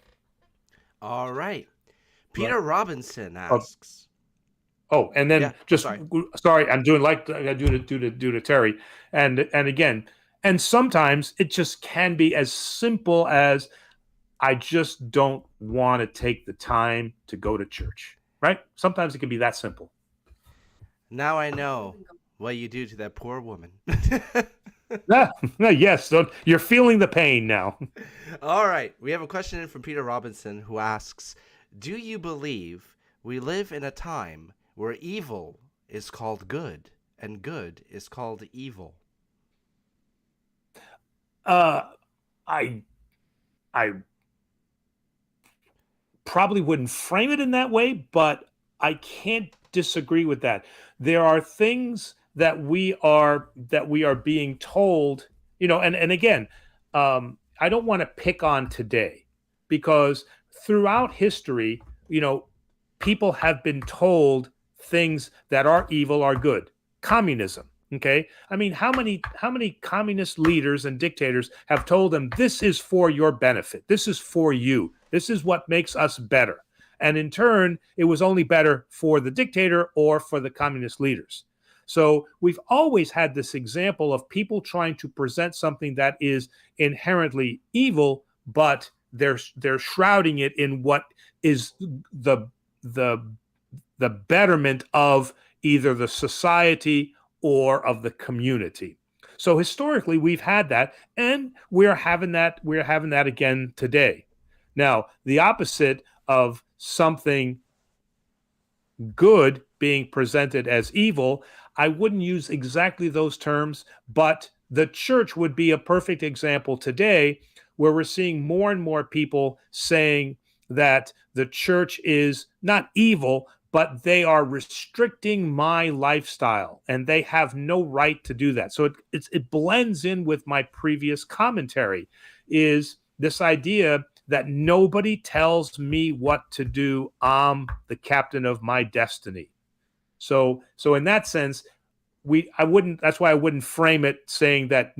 All right. Peter Robinson Oh, asks. and then Yeah, just sorry. sorry, I'm doing like I do to Terry, and again, and sometimes it just can be as simple as I just don't want to take the time to go to church. Right? Sometimes it can be that simple. Now I know what you do to that poor woman. Yes, so you're feeling the pain now. All right. We have a question in from Peter Robinson who asks, do you believe we live in a time where evil is called good and good is called evil? I probably wouldn't frame it in that way, but I can't disagree with that. There are things that we are being told, and again, I don't want to pick on today, because throughout history, people have been told things that are evil are good. Communism. Okay. I mean, how many communist leaders and dictators have told them this is for your benefit? This is for you. This is what makes us better. And in turn, it was only better for the dictator or for the communist leaders. So we've always had this example of people trying to present something that is inherently evil, but they're shrouding it in what is the betterment of either the society or of the community. So historically, we've had that, and we're having that again today. Now, the opposite of something good being presented as evil, I wouldn't use exactly those terms, but the church would be a perfect example today, where we're seeing more and more people saying that the church is not evil, but they are restricting my lifestyle, and they have no right to do that. So it blends in with my previous commentary, is this idea that nobody tells me what to do. I'm the captain of my destiny. So in that sense, that's why I wouldn't frame it saying that,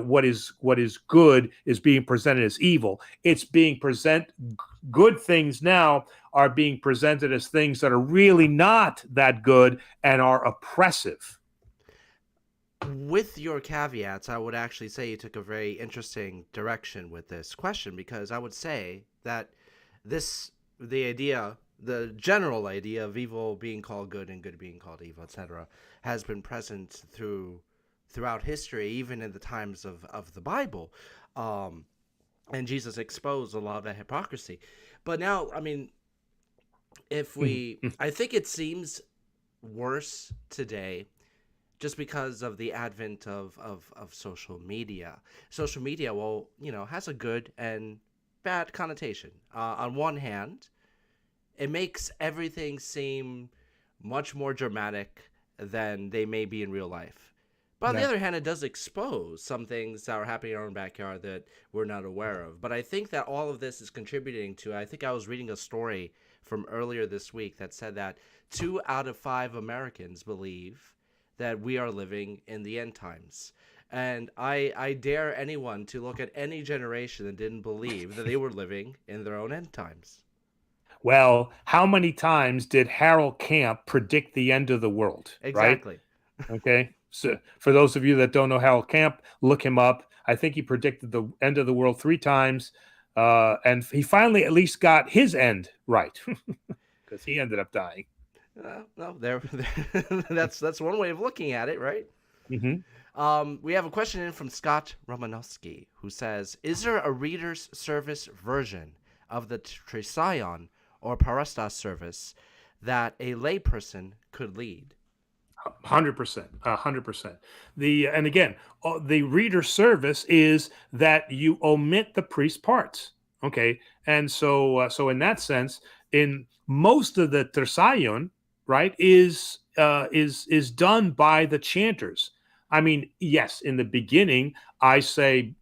what is good is being presented as evil. It's being good things now are being presented as things that are really not that good and are oppressive. With your caveats, I would actually say you took a very interesting direction with this question, because I would say that the general idea of evil being called good and good being called evil, etc., has been present throughout history, even in the times of the Bible. And Jesus exposed a lot of that hypocrisy. But now, I mean, I think it seems worse today just because of the advent of social media. Social media, well, has a good and bad connotation. On one hand, it makes everything seem much more dramatic than they may be in real life. But on the other hand, it does expose some things that are happening in our own backyard that we're not aware of. But I think that all of this is contributing to, I think I was reading a story from earlier this week that said that 2 out of 5 Americans believe that we are living in the end times. And I dare anyone to look at any generation that didn't believe that they were living in their own end times. Well, how many times did Harold Camp predict the end of the world? Exactly. Right? Okay. So for those of you that don't know Harold Camp, look him up. I think he predicted the end of the world 3 times. And he finally at least got his end right, because he ended up dying. No, that's one way of looking at it, right? Mm-hmm. We have a question in from Scott Romanowski, who says, is there a reader's service version of the Trision or Parastas service that a layperson could lead? 100%, 100%. And again, the reader service is that you omit the priest parts. Okay, and so in that sense, in most of the Tersayon, right, is done by the chanters. I mean, yes, in the beginning, I say,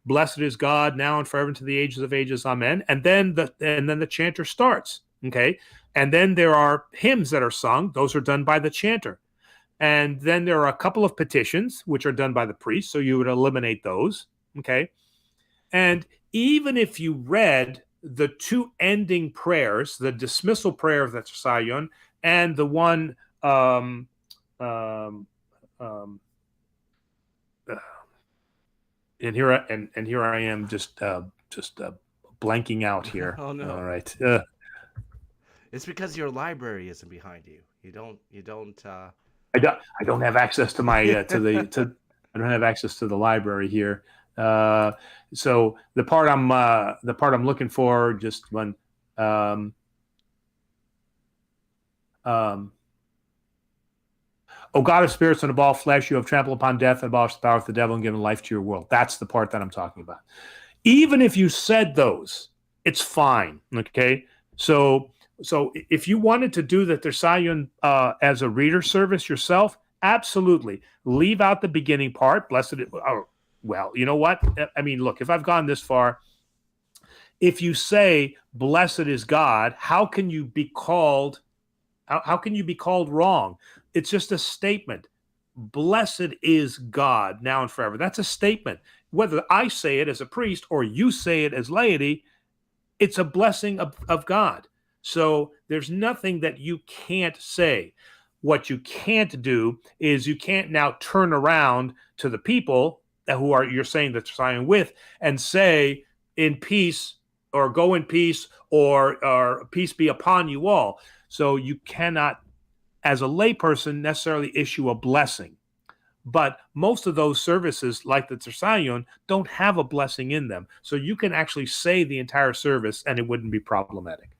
blessed is God now and forever into the ages of ages, amen. And then the chanter starts. Okay, and then there are hymns that are sung; those are done by the chanter. And then there are a couple of petitions, which are done by the priest. So you would eliminate those. Okay. And even if you read the two ending prayers, the dismissal prayer of the Tsayon and the one, um, um, um, and here I am just blanking out here. Oh no. All right. It's because your library isn't behind you. You don't. I don't have access to my I don't have access to the library here. So the part I'm looking for, just one. O God of spirits and of all flesh, you have trampled upon death and abolished the power of the devil and given life to your world. That's the part that I'm talking about. Even if you said those, it's fine. Okay, so if you wanted to do the Tersayon as a reader service yourself, absolutely. Leave out the beginning part. Blessed. Well, you know what? I mean, look, if I've gone this far, if you say blessed is God, how can you be called? How can you be called wrong? It's just a statement. Blessed is God now and forever. That's a statement. Whether I say it as a priest or you say it as laity, it's a blessing of God. So there's nothing that you can't say. What you can't do is you can't now turn around to the people who are you're saying the Zion with and say in peace or go in peace or peace be upon you all. So you cannot, as a layperson, necessarily issue a blessing. But most of those services, like the Tersayon, don't have a blessing in them. So you can actually say the entire service and it wouldn't be problematic.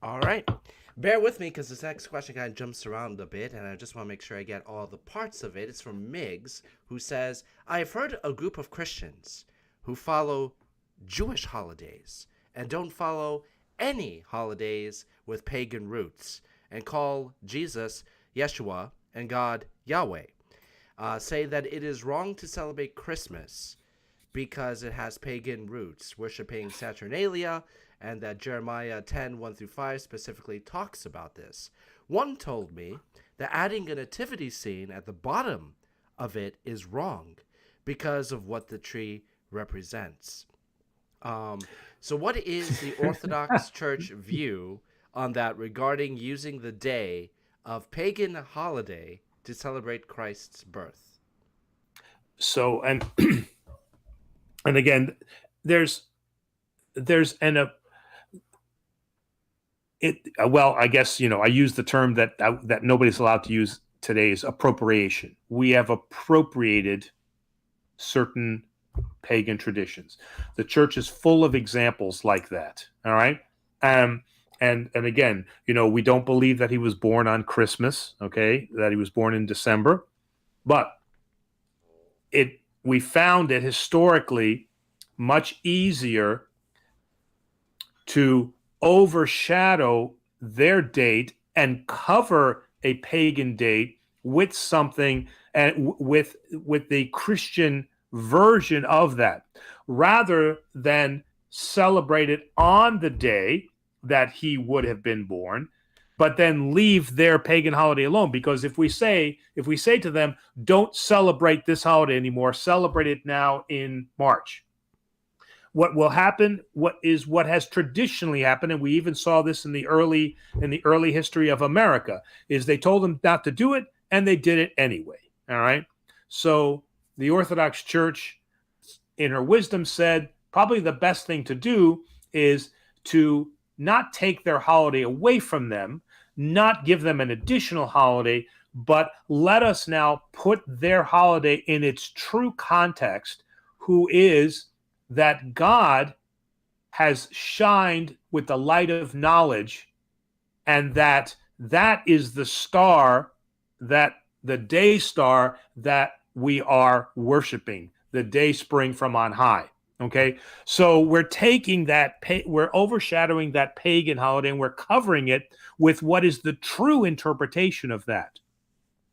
All right. Bear with me because this next question kind of jumps around a bit, and I just want to make sure I get all the parts of it. It's from Miggs, who says, I've heard a group of Christians who follow Jewish holidays and don't follow any holidays with pagan roots and call Jesus Yeshua and God Yahweh. Say that it is wrong to celebrate Christmas because it has pagan roots, worshiping Saturnalia, and that Jeremiah 10:1-5 specifically talks about this. One told me that adding a nativity scene at the bottom of it is wrong because of what the tree represents. So what is the Orthodox Church view on that regarding using the day of pagan holiday to celebrate Christ's birth? So, and again, well, I guess, I use the term that nobody's allowed to use today is appropriation. We have appropriated certain pagan traditions. The church is full of examples like that. All right. And again, we don't believe that he was born on Christmas, okay, that he was born in December, but we found it historically much easier to overshadow their date and cover a pagan date with something and with the Christian version of that, rather than celebrate it on the day that he would have been born, but then leave their pagan holiday alone. Because if we say to them, don't celebrate this holiday anymore, celebrate it now in March, what will happen, what has traditionally happened, and we even saw this in the early history of America, is they told them not to do it, and they did it anyway. All right. So the Orthodox Church, in her wisdom, said probably the best thing to do is to not take their holiday away from them, not give them an additional holiday, but let us now put their holiday in its true context, who is that God has shined with the light of knowledge, and that is the star that the day star that we are worshiping, the day spring from on high. Okay, so we're taking that, we're overshadowing that pagan holiday, and we're covering it with what is the true interpretation of that.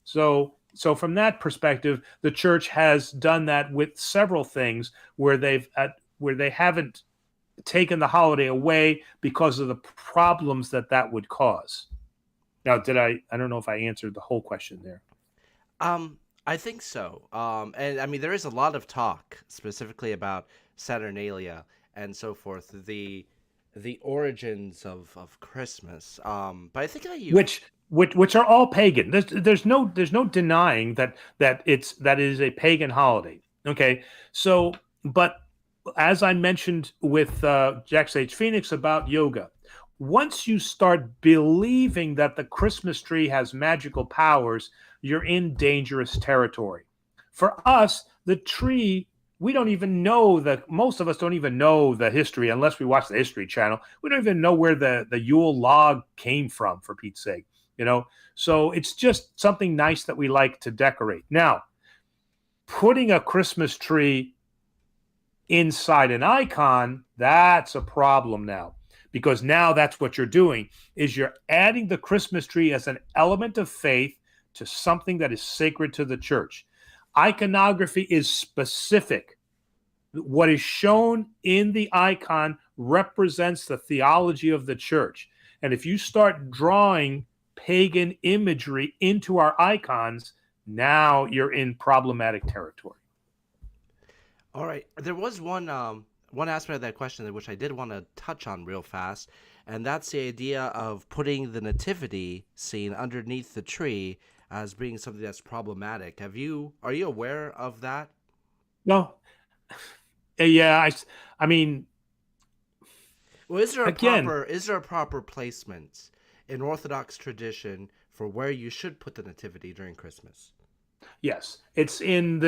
So from that perspective, the church has done that with several things where they haven't taken the holiday away because of the problems that would cause. Now, I don't know if I answered the whole question there. I think so. And I mean, there is a lot of talk specifically about Saturnalia and so forth, the origins of Christmas. But I think that which are all pagan. There's no denying that it is a pagan holiday. Okay, so but as I mentioned with Jack H. Phoenix about yoga, once you start believing that the Christmas tree has magical powers, you're in dangerous territory. For us, the tree, we don't even know most of us don't even know the history unless we watch the History Channel. We don't even know where the Yule log came from, for Pete's sake. So it's just something nice that we like to decorate. Now, putting a Christmas tree inside an icon, that's a problem now, because now that's what you're doing, is you're adding the Christmas tree as an element of faith to something that is sacred to the church. Iconography is specific. What is shown in the icon represents the theology of the church. And if you start drawing pagan imagery into our icons, now you're in problematic territory. All right. There was one aspect of that question which I did want to touch on real fast, and that's the idea of putting the nativity scene underneath the tree as being something that's problematic. Are you aware of that? No. Yeah, I mean, well, is there a proper placement in Orthodox tradition for where you should put the nativity during Christmas? Yes, it's in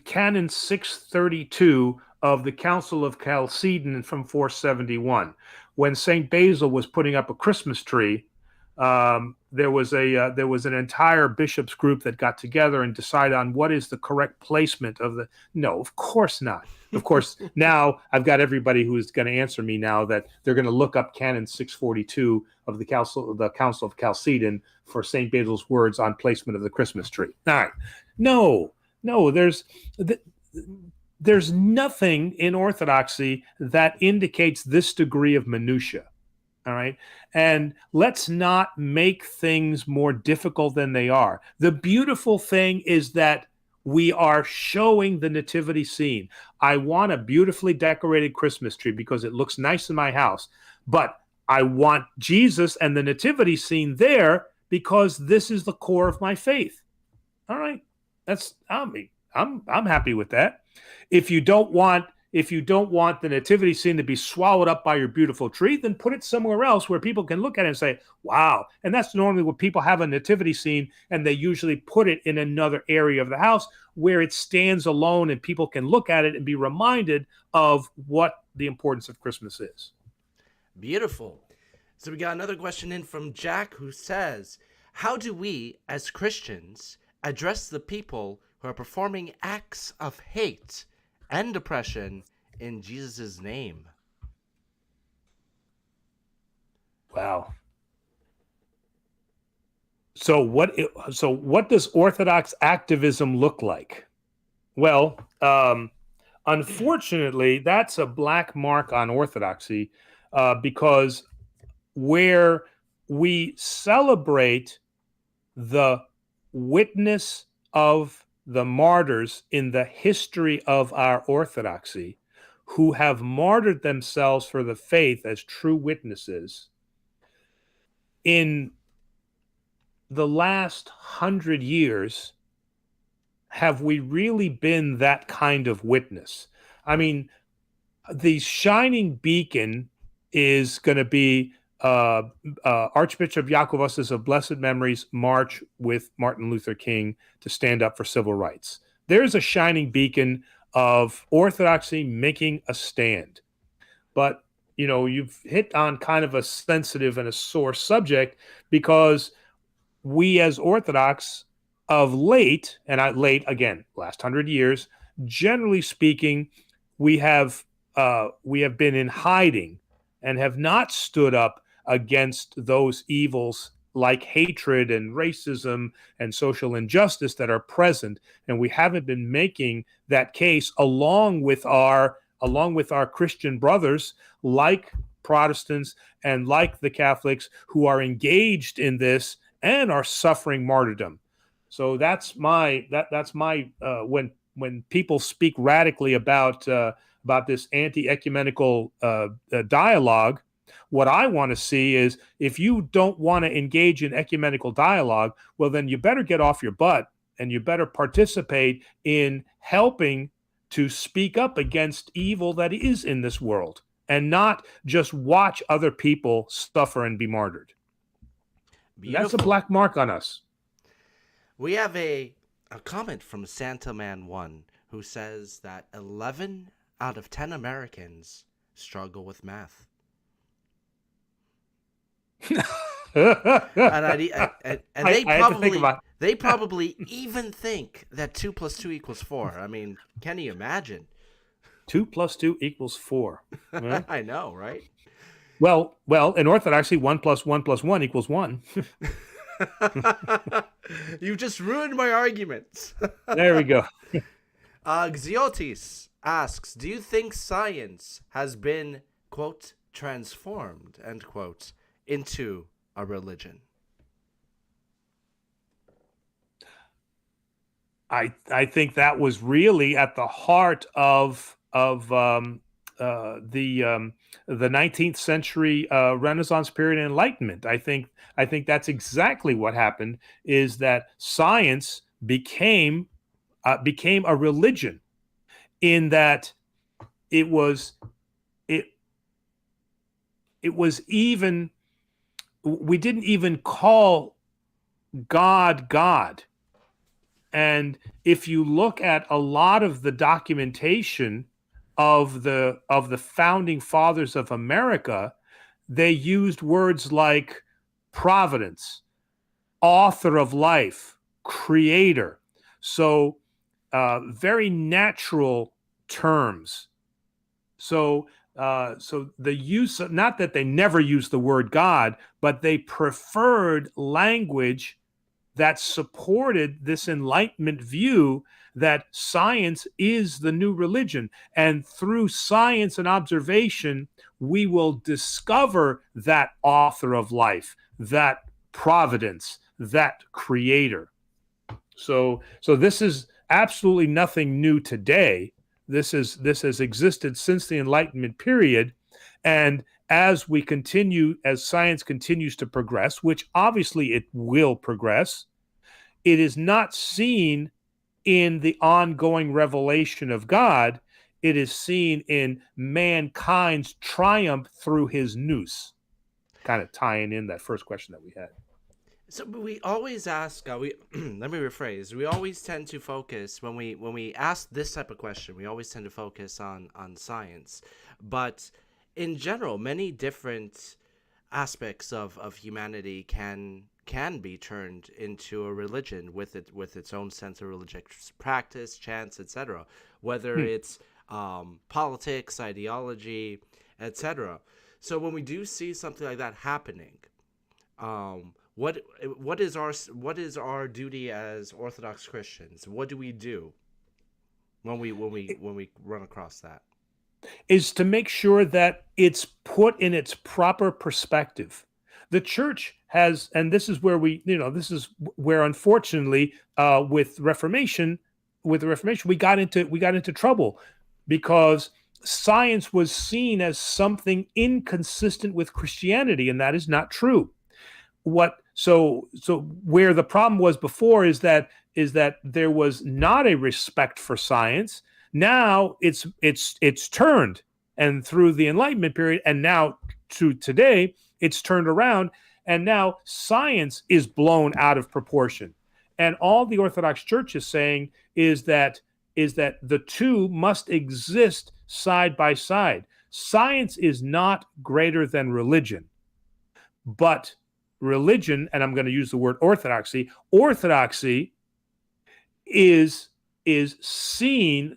Canon 632 of the Council of Chalcedon from 471. When Saint Basil was putting up a Christmas tree, there was an entire bishops group that got together and decided on what is the correct placement of the. No, of course not. Of course, now I've got everybody who is going to answer me now that they're going to look up Canon 642 of the Council of Chalcedon for Saint Basil's words on placement of the Christmas tree. All right, no, there's nothing in Orthodoxy that indicates this degree of minutia. All right. And let's not make things more difficult than they are. The beautiful thing is that we are showing the nativity scene. I want a beautifully decorated Christmas tree because it looks nice in my house, but I want Jesus and the nativity scene there because this is the core of my faith. All right. I'm happy with that. If you don't want the nativity scene to be swallowed up by your beautiful tree, then put it somewhere else where people can look at it and say, wow. And that's normally what people have a nativity scene, and they usually put it in another area of the house where it stands alone and people can look at it and be reminded of what the importance of Christmas is. Beautiful. So we got another question in from Jack, who says, how do we as Christians address the people who are performing acts of hate and oppression in Jesus' name? Wow. So what does Orthodox activism look like? Well, unfortunately, that's a black mark on Orthodoxy because where we celebrate the witness of the martyrs in the history of our Orthodoxy who have martyred themselves for the faith as true witnesses, in the last 100 years, have we really been that kind of witness? I mean, the shining beacon is going to be Archbishop Yakovos's of blessed memory's march with Martin Luther King to stand up for civil rights. There's a shining beacon of Orthodoxy making a stand. But, you've hit on kind of a sensitive and a sore subject because we as Orthodox of late, and late again, last 100 years, generally speaking, we have been in hiding and have not stood up against those evils like hatred and racism and social injustice that are present, and we haven't been making that case along with our Christian brothers, like Protestants and like the Catholics, who are engaged in this and are suffering martyrdom. So that's my when people speak radically about this anti-ecumenical dialogue. What I want to see is, if you don't want to engage in ecumenical dialogue, well, then you better get off your butt and you better participate in helping to speak up against evil that is in this world, and not just watch other people suffer and be martyred. Beautiful. That's a black mark on us. We have a comment from Santa Man 1 who says that 11 out of 10 Americans struggle with math. They probably even think that 2 + 2 = 4. I mean, can you imagine? 2 + 2 = 4. Right? I know, right? Well, in Orthodoxy, 1 + 1 + 1 = 1. You just ruined my arguments. There we go. Xiotis asks, do you think science has been, quote, transformed, end quote, into a religion? I think that was really at the heart of the 19th century Renaissance period and Enlightenment. I think that's exactly what happened, is that science became a religion, in that it was even, we didn't even call God. And if you look at a lot of the documentation of the founding fathers of America, they used words like providence, author of life, creator. So very natural terms. So the use of, not that they never used the word God, but they preferred language that supported this Enlightenment view that science is the new religion. And through science and observation, we will discover that author of life, that providence, that creator. So this is absolutely nothing new today. This has existed since the Enlightenment period. And as science continues to progress, which obviously it will progress, it is not seen in the ongoing revelation of God. It is seen in mankind's triumph through his Nous. Kind of tying in that first question that we had. So we always ask, let me rephrase. We always tend to focus, when we ask this type of question, we always tend to focus on science. But in general, many different aspects of humanity can be turned into a religion with its own sense of religious practice, chants, etc. Whether it's politics, ideology, etc. So when we do see something like that happening, what is our duty as Orthodox Christians? What do we do when we run across that? Is to make sure that it's put in its proper perspective. The church has, and this is where unfortunately with the Reformation, we got into trouble, because science was seen as something inconsistent with Christianity, and that is not true. So where the problem was before is that there was not a respect for science. Now it's turned, and through the Enlightenment period, and now to today, it's turned around, and now science is blown out of proportion. And all the Orthodox Church is saying is that the two must exist side by side. Science is not greater than religion, but religion, and I'm going to use the word orthodoxy is seen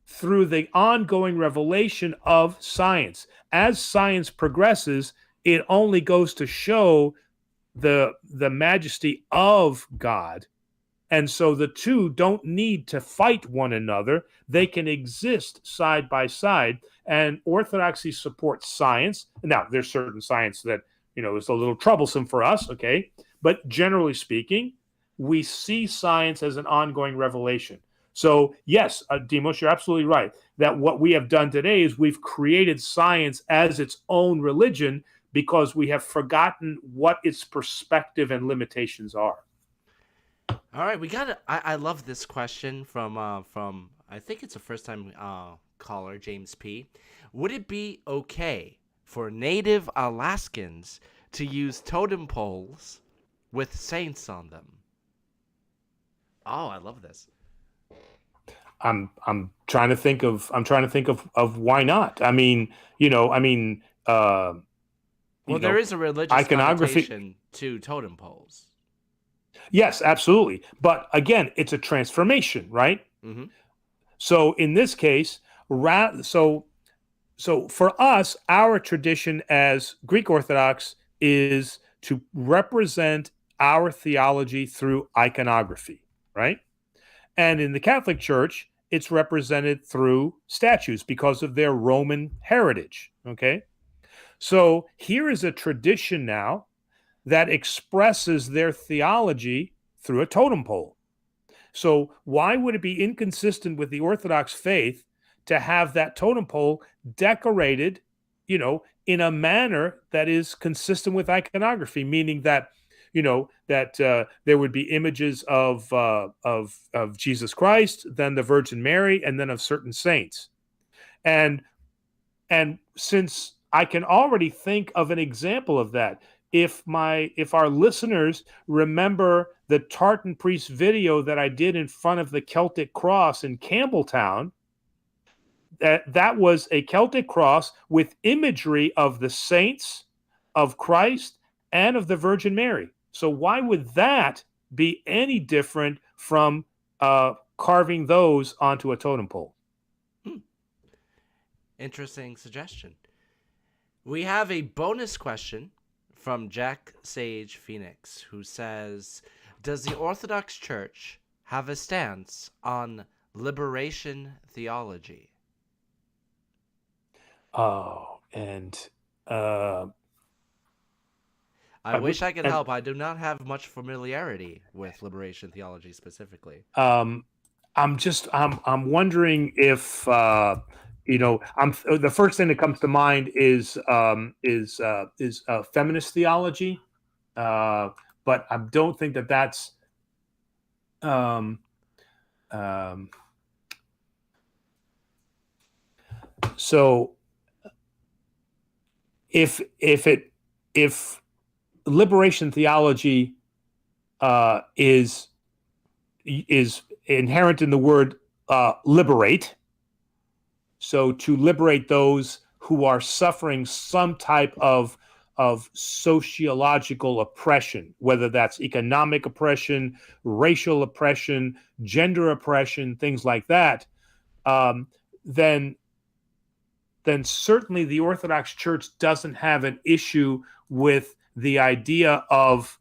through the ongoing revelation of science. As science progresses, it only goes to show the majesty of God. And so the two don't need to fight one another. They can exist side by side. And Orthodoxy supports science. Now, there's certain science that, is a little troublesome for us, okay? But generally speaking, we see science as an ongoing revelation. So, yes, Demos, you're absolutely right that what we have done today is we've created science as its own religion because we have forgotten what its perspective and limitations are. All right, we got it. I love this question from I think it's a first time caller, James P. Would it be okay for native Alaskans to use totem poles with saints on them? Oh, I love this. I'm trying to think of why not. I mean, there is a religious iconography connotation to totem poles. Yes, absolutely. But again, it's a transformation, right? Mm-hmm. So in this case, so for us, our tradition as Greek Orthodox is to represent our theology through iconography, right? And in the Catholic Church, it's represented through statues because of their Roman heritage, okay? So here is a tradition now that expresses their theology through a totem pole. So why would it be inconsistent with the Orthodox faith to have that totem pole decorated, in a manner that is consistent with iconography, meaning that, there would be images of Jesus Christ, then the Virgin Mary, and then of certain saints. And since I can already think of an example of that, if our listeners remember the Tartan priest video that I did in front of the Celtic cross in Campbelltown, that was a Celtic cross with imagery of the saints, of Christ, and of the Virgin Mary. So why would that be any different from carving those onto a totem pole? Interesting suggestion. We have a bonus question from Jack Sage Phoenix, who says, does the Orthodox Church have a stance on liberation theology? Oh, and I wish I could help. I do not have much familiarity with liberation theology specifically. I'm wondering if the first thing that comes to mind is feminist theology, but I don't think that's so. If liberation theology is inherent in the word liberate. So to liberate those who are suffering some type of sociological oppression, whether that's economic oppression, racial oppression, gender oppression, things like that, then certainly the Orthodox Church doesn't have an issue with the idea of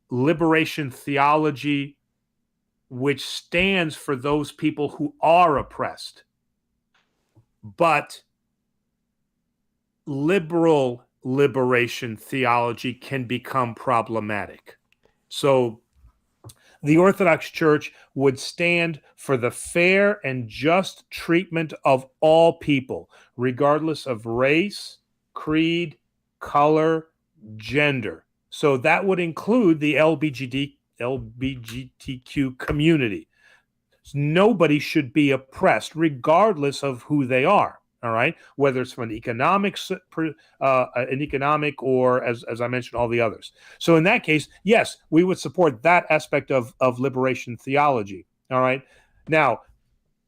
liberation theology, which stands for those people who are oppressed. But liberal liberation theology can become problematic. So the Orthodox Church would stand for the fair and just treatment of all people, regardless of race, creed, color, gender. So that would include the LGBTQ community. Nobody should be oppressed, regardless of who they are. All right, whether it's from an economic or, as I mentioned, all the others. So in that case, yes, we would support that aspect of liberation theology. All right. Now,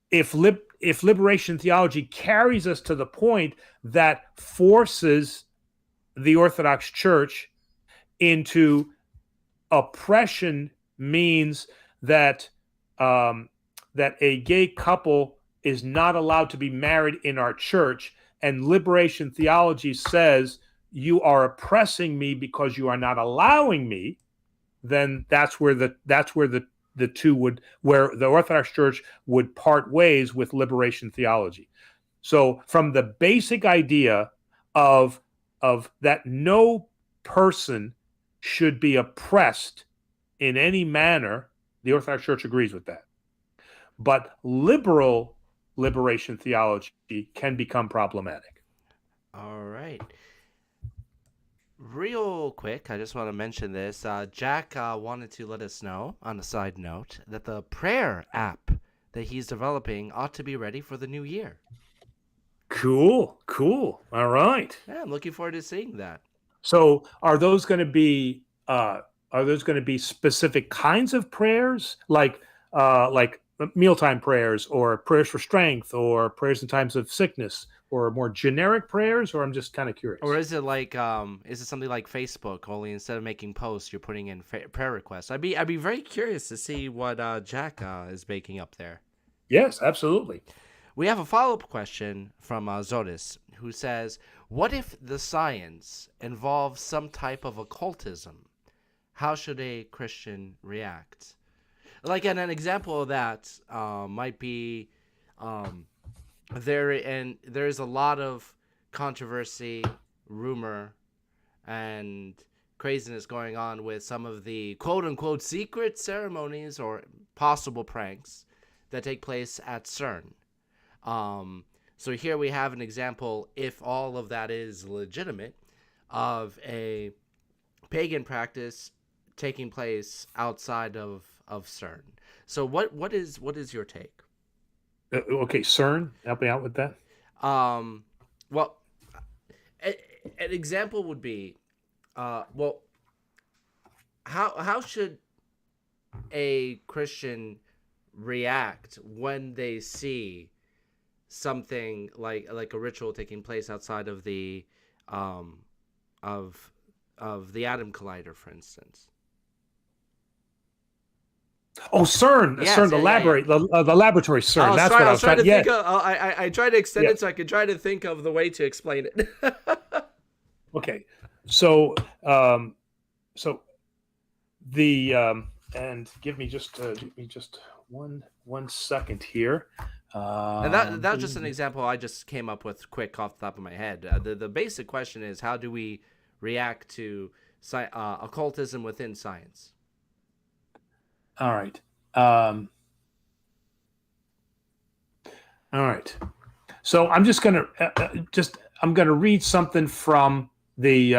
if liberation theology carries us to the point that forces the Orthodox Church into oppression, means that that a gay couple is not allowed to be married in our church, and liberation theology says you are oppressing me because you are not allowing me, then that's where the two would, where the Orthodox Church would part ways with liberation theology. So from the basic idea of that no person should be oppressed in any manner, the Orthodox Church agrees with that. But liberal liberation theology can become problematic. All right. Real quick, I just want to mention this. Jack wanted to let us know, on a side note, that the prayer app that he's developing ought to be ready for the new year. Cool. All right. Yeah, I'm looking forward to seeing that. So are those going to be specific kinds of prayers, like mealtime prayers, or prayers for strength, or prayers in times of sickness, or more generic prayers? Or I'm just kind of curious. Or is it like is it something like Facebook, only instead of making posts, you're putting in prayer requests? I'd be very curious to see what Jack is baking up there. Yes, absolutely. We have a follow-up question from Zodis, who says, what if the science involves some type of occultism? How should a Christian react? Like, and an example of that might be there's a lot of controversy, rumor, and craziness going on with some of the quote-unquote secret ceremonies or possible pranks that take place at CERN. So here we have an example, if all of that is legitimate, of a pagan practice taking place outside of CERN. So what is your take? Okay, CERN, help me out with that. Well, an example would be, how should a Christian react when they see something like a ritual taking place outside of the of the atom collider, for instance? Oh, CERN, Yes, CERN, yeah. the laboratory CERN. That's what I was trying to think yeah. of. I tried to extend it so I could try to think of the way to explain it. Okay, so the and give me just one second here. And that was just an example I just came up with quick off the top of my head. The basic question is, how do we react to occultism within science? All right. All right. So I'm just gonna I'm gonna read something from the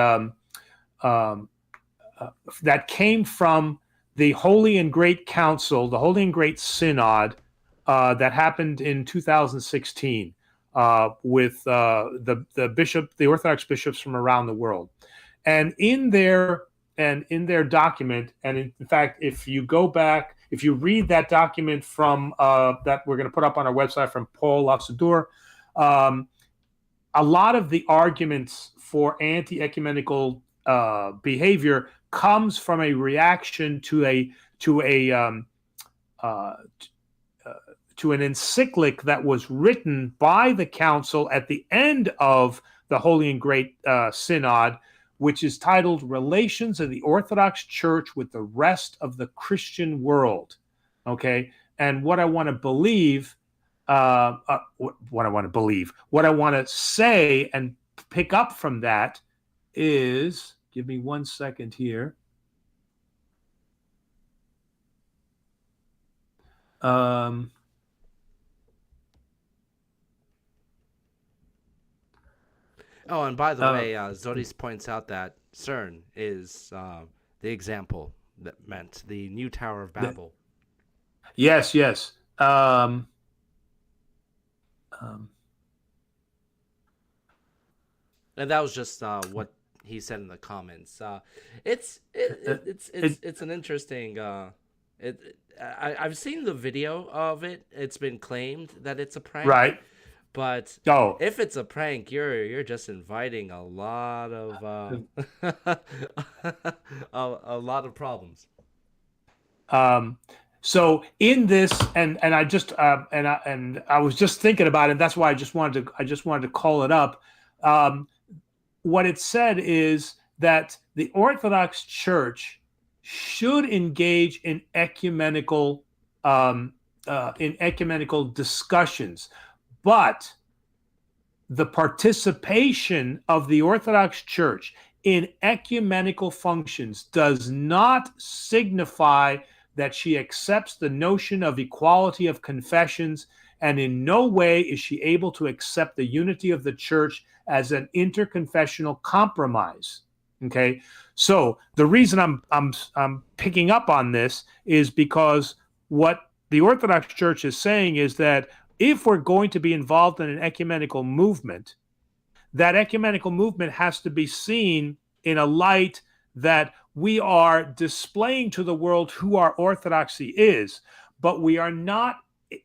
that came from the Holy and Great Council, the Holy and Great Synod that happened in 2016 with the Orthodox bishops from around the world, and in their document, and in fact, if you go back, if you read that document from that we're going to put up on our website from Paul Lasadour, a lot of the arguments for anti-ecumenical behavior comes from a reaction to an encyclic that was written by the council at the end of the Holy and Great Synod, which is titled "Relations of the Orthodox Church with the Rest of the Christian World." Okay, and what I want to believe, what I want to say and pick up from that is, give me 1 second here. Oh, and by the way, Zodis points out that CERN is the example that meant the new Tower of Babel. Yes. And that was just what he said in the comments. It's an interesting. I've seen the video of it. It's been claimed that it's a prank, right? But if it's a prank, you're just inviting a lot of a lot of problems. So in this, and I just and I was just thinking about it. That's why I just wanted to call it up. What it said is that the Orthodox Church should engage in ecumenical discussions, but the participation of the Orthodox Church in ecumenical functions does not signify that she accepts the notion of equality of confessions, and in no way is she able to accept the unity of the church as an interconfessional compromise. Okay, so the reason I'm picking up on this is because what the Orthodox Church is saying is that if we're going to be involved in an ecumenical movement, that ecumenical movement has to be seen in a light that we are displaying to the world who our orthodoxy is, but we are not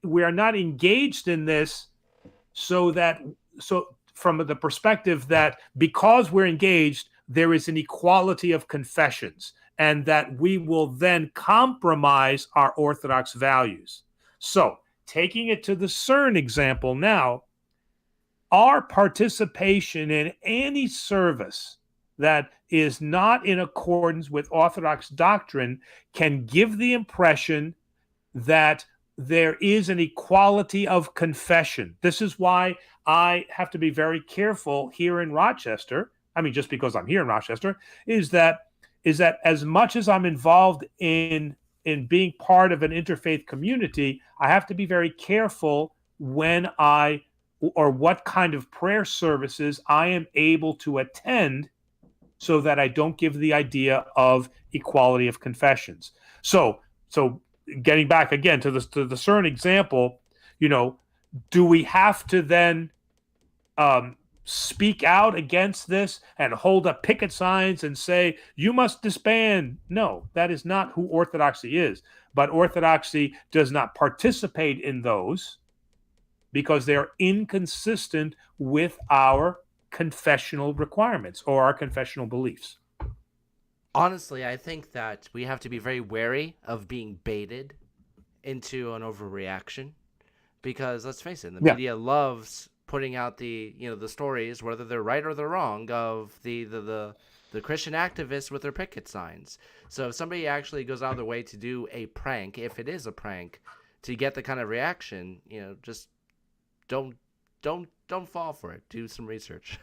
engaged in this so from the perspective that because we're engaged, there is an equality of confessions, and that we will then compromise our orthodox values. So, taking it to the CERN example now, our participation in any service that is not in accordance with Orthodox doctrine can give the impression that there is an equality of confession. This is why I have to be very careful here in Rochester. I mean, just because I'm here in Rochester, is that as much as I'm involved in being part of an interfaith community, I have to be very careful when or what kind of prayer services I am able to attend, so that I don't give the idea of equality of confessions. So getting back again to the CERN example, do we have to then speak out against this and hold up picket signs and say, you must disband? No, that is not who Orthodoxy is. But Orthodoxy does not participate in those because they are inconsistent with our confessional requirements or our confessional beliefs. Honestly, I think that we have to be very wary of being baited into an overreaction, because let's face it, the media loves putting out the stories, whether they're right or they're wrong, of the Christian activists with their picket signs. So if somebody actually goes out of their way to do a prank, if it is a prank, to get the kind of reaction, just don't fall for it. Do some research.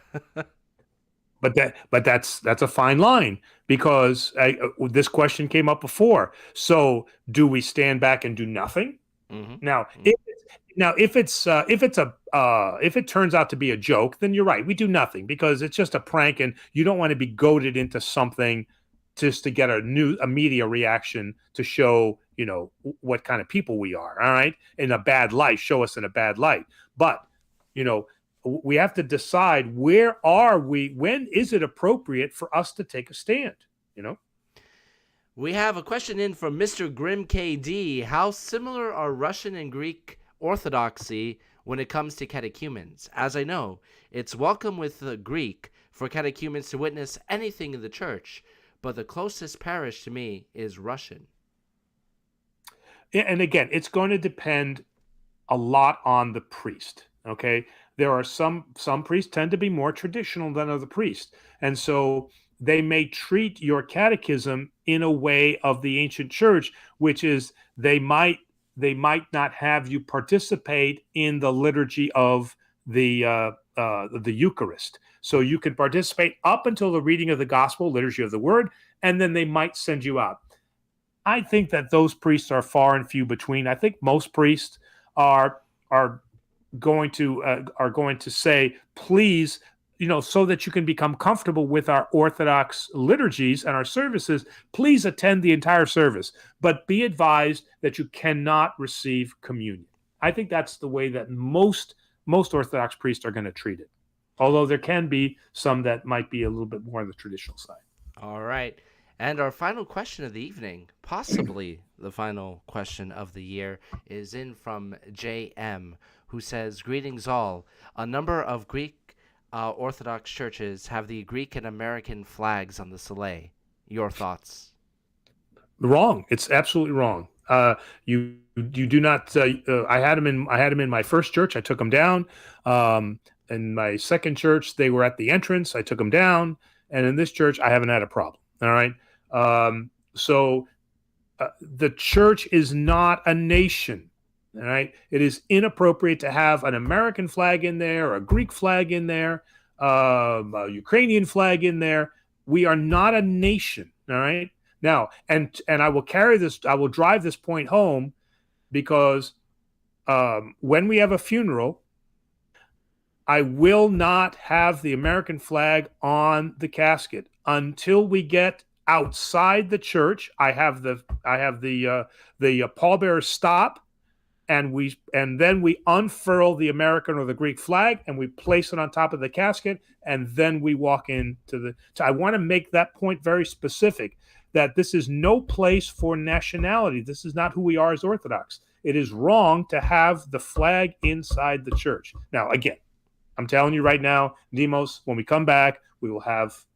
But that's a fine line, because this question came up before. So do we stand back and do nothing? Mm-hmm. Now, if it turns out to be a joke, then you're right. We do nothing because it's just a prank, and you don't want to be goaded into something just to get a media reaction to show what kind of people we are. All right, in a bad light, show us in a bad light. But we have to decide, where are we? When is it appropriate for us to take a stand? We have a question in from Mr. Grim KD. How similar are Russian and Greek Orthodoxy when it comes to catechumens? As I know, it's welcome with the Greek for catechumens to witness anything in the church, but the closest parish to me is Russian. And again, it's going to depend a lot on the priest. Okay, there are some priests tend to be more traditional than other priests, and so they may treat your catechism in a way of the ancient church, which is they might not have you participate in the liturgy of the Eucharist. So you can participate up until the reading of the gospel, liturgy of the word, and then they might send you out. I think that those priests are far and few between. I think most priests are going to say, please, so that you can become comfortable with our Orthodox liturgies and our services, please attend the entire service, but be advised that you cannot receive communion. I think that's the way that most Orthodox priests are going to treat it, although there can be some that might be a little bit more on the traditional side. All right. And our final question of the evening, possibly the final question of the year, is in from JM, who says, greetings all. A number of Greek Orthodox churches have the Greek and American flags on the Saleh. Your thoughts? Wrong. It's absolutely wrong. You do not. I had them in my first church. I took them down. In my second church, they were at the entrance. I took them down. And in this church, I haven't had a problem. All right. So the church is not a nation. All right. It is inappropriate to have an American flag in there, or a Greek flag in there, a Ukrainian flag in there. We are not a nation. All right. Now, and I will drive this point home, because when we have a funeral, I will not have the American flag on the casket until we get outside the church. I have the pallbearers stop, and then we unfurl the American or the Greek flag, and we place it on top of the casket, and then we walk into the. So I want to make that point very specific, that this is no place for nationality. This is not who we are as Orthodox. It is wrong to have the flag inside the church. Now, again, I'm telling you right now, Demos, when we come back, we will have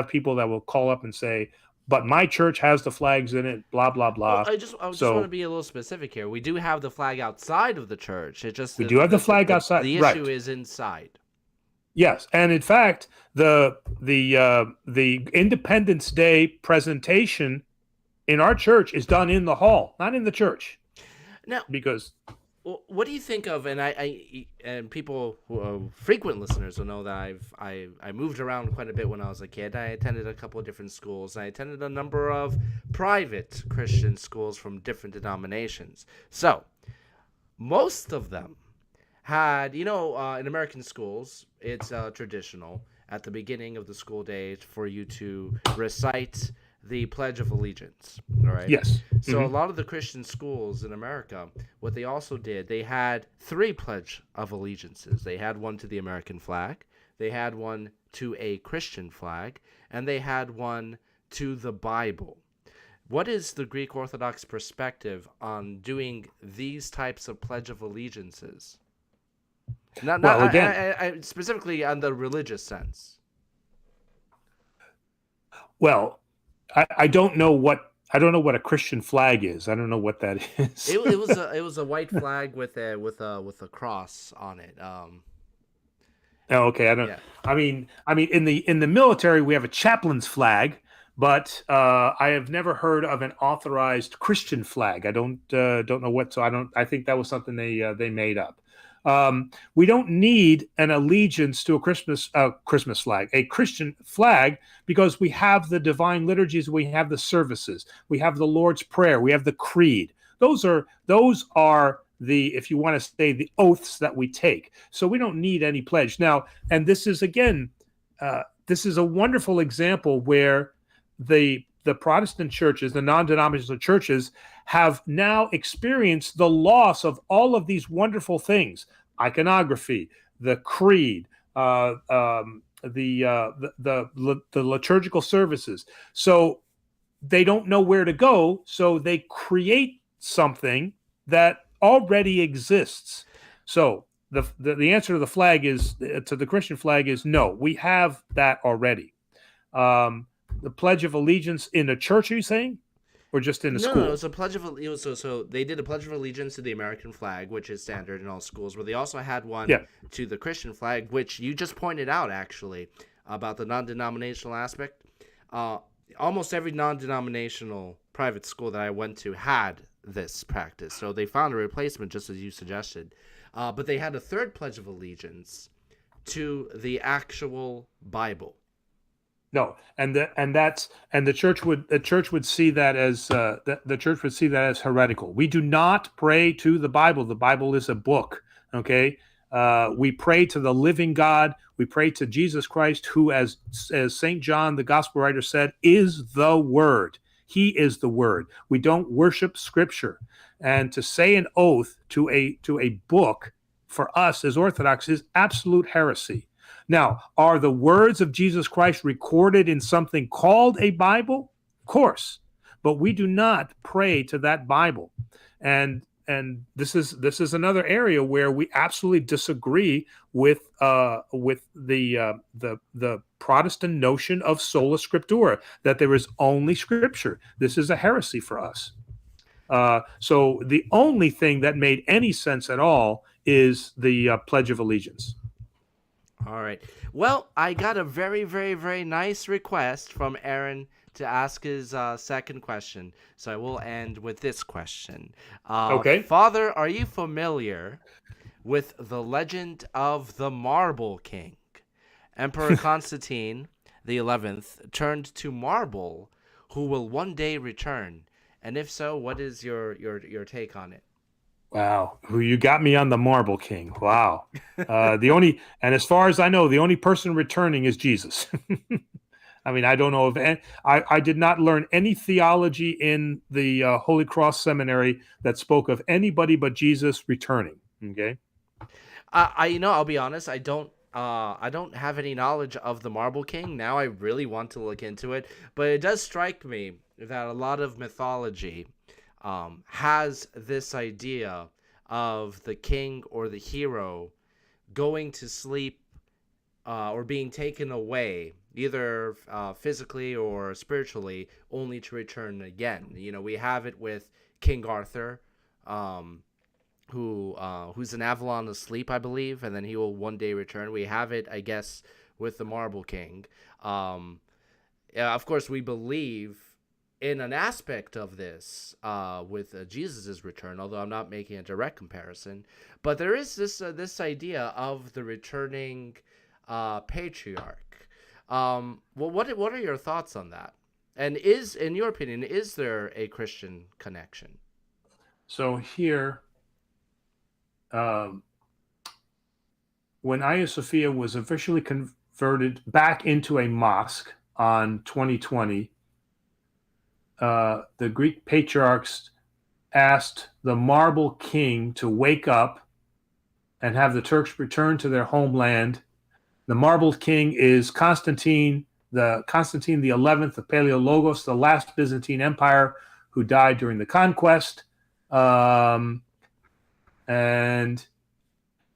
people that will call up and say, but my church has the flags in it, blah, blah, blah. Well, I just want to be a little specific here. We do have the flag outside of the church. We do have the flag outside. The issue is inside. Yes, and in fact, the Independence Day presentation in our church is done in the hall, not in the church. Now, because what do you think of? And and people who are frequent listeners will know that I moved around quite a bit when I was a kid. I attended a couple of different schools. I attended a number of private Christian schools from different denominations. So most of them had, in American schools, it's traditional at the beginning of the school day for you to recite the Pledge of Allegiance. All right. Yes. So a lot of the Christian schools in America, what they also did, they had 3 Pledge of Allegiances. They had one to the American flag, they had one to a Christian flag, and they had one to the Bible. What is the Greek Orthodox perspective on doing these types of Pledge of Allegiances? I specifically on the religious sense. Well, I don't know what a Christian flag is. I don't know what that is. It was a white flag with a cross on it. Oh, okay. I don't. Yeah. I mean, in the military we have a chaplain's flag, but I have never heard of an authorized Christian flag. I don't know what. So I think that was something they made up. We don't need an allegiance to a Christmas flag, a Christian flag, because we have the divine liturgies, we have the services, we have the Lord's Prayer, we have the creed. Those are the, if you want to say, the oaths that we take. So we don't need any pledge. Now, and this is a wonderful example where the Protestant churches, the non-denominational churches, have now experienced the loss of all of these wonderful things: iconography, the creed, the liturgical services. So they don't know where to go, so they create something that already exists. So the answer to the flag is, to the Christian flag, is no. We have that already. The Pledge of Allegiance in a church, are you saying? Or just in a school? No, it was a Pledge of Allegiance. So they did a Pledge of Allegiance to the American flag, which is standard in all schools, where they also had one to the Christian flag, which you just pointed out, actually, about the non-denominational aspect. Almost every non-denominational private school that I went to had this practice. So they found a replacement, just as you suggested. But they had a third Pledge of Allegiance to the actual Bible. No, and the church would see that as heretical. We do not pray to the Bible. The Bible is a book. Okay, we pray to the living God. We pray to Jesus Christ, who, as St. John, the Gospel writer, said, is the Word. He is the Word. We don't worship Scripture, and to say an oath to a book for us as Orthodox is absolute heresy. Now, are the words of Jesus Christ recorded in something called a Bible? Of course, but we do not pray to that Bible, and this is another area where we absolutely disagree with the Protestant notion of sola scriptura, that there is only Scripture. This is a heresy for us. So the only thing that made any sense at all is the Pledge of Allegiance. All right. Well, I got a very, very, very nice request from Aaron to ask his second question. So I will end with this question. Okay. Father, are you familiar with the legend of the Marble King? Emperor Constantine the 11th turned to marble, who will one day return. And if so, what is your take on it? Wow, you got me on the Marble King. Wow. And as far as I know, the only person returning is Jesus. I mean, I don't know if I did not learn any theology in the Holy Cross Seminary that spoke of anybody but Jesus returning. Okay. I'll be honest. I don't have any knowledge of the Marble King. Now I really want to look into it, but it does strike me that a lot of mythology has this idea of the king or the hero going to sleep or being taken away, either physically or spiritually, only to return again. You know, we have it with King Arthur, who's in Avalon asleep, I believe, and then he will one day return. We have it, I guess, with the Marble King. Of course, we believe in an aspect of this with Jesus' return, although I'm not making a direct comparison. But there is this idea of the returning patriarch. Well, what are your thoughts on that? And in your opinion, is there a Christian connection? So here, when Hagia Sophia was officially converted back into a mosque on 2020, the Greek patriarchs asked the Marble King to wake up and have the Turks return to their homeland. The Marble King is Constantine the 11th of Paleologos, the last Byzantine Empire, who died during the conquest. And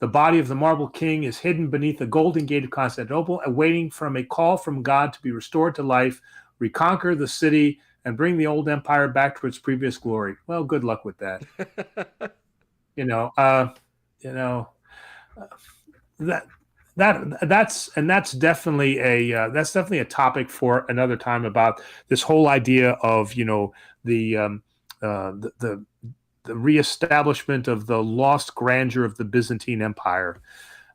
the body of the Marble King is hidden beneath the Golden Gate of Constantinople, awaiting from a call from God to be restored to life, reconquer the city, and bring the old empire back to its previous glory. Well, good luck with that. That's definitely a topic for another time, about this whole idea of the reestablishment of the lost grandeur of the Byzantine Empire.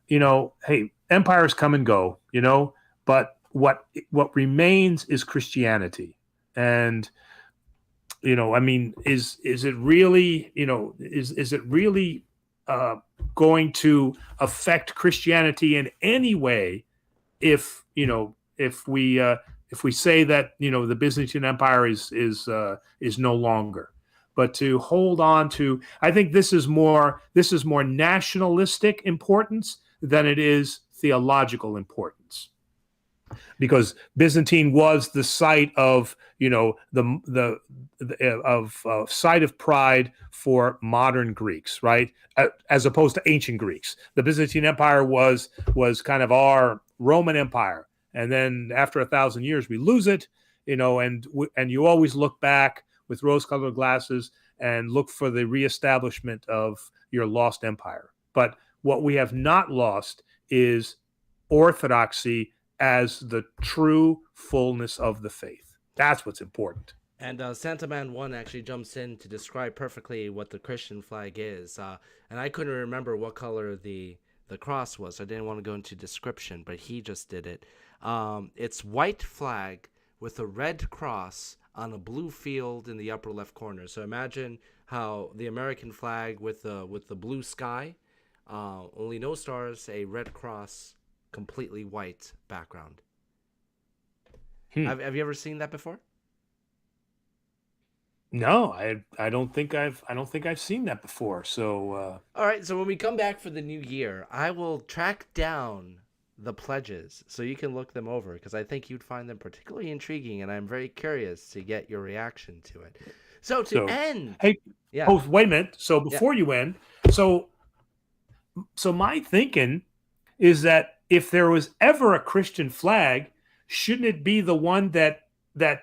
Hey, empires come and go, but what remains is Christianity. And I mean, is it really is it really going to affect Christianity in any way if we say that the Byzantine Empire is no longer? But to hold on to, I think this is more nationalistic importance than it is theological importance, because Byzantine was the site of site of pride for modern Greeks, right? As opposed to ancient Greeks. The Byzantine Empire was kind of our Roman Empire, and then after 1,000 years we lose it, and you always look back with rose-colored glasses and look for the reestablishment of your lost empire. But what we have not lost is orthodoxy as the true fullness of the faith. That's what's important. And Santaman 1 actually jumps in to describe perfectly what the Christian flag is. And I couldn't remember what color the cross was. I didn't want to go into description, but he just did it. It's white flag with a red cross on a blue field in the upper left corner. So imagine how the American flag with the blue sky, only no stars, a red cross, completely white background. Have you ever seen that before? No, I don't think I've seen that before. So all right, so when we come back for the new year, I will track down the pledges so you can look them over, because I think you'd find them particularly intriguing, and I'm very curious to get your reaction to it. So end. Hey, yeah. Oh, wait a minute. So before you end, so my thinking is that if there was ever a Christian flag, shouldn't it be the one that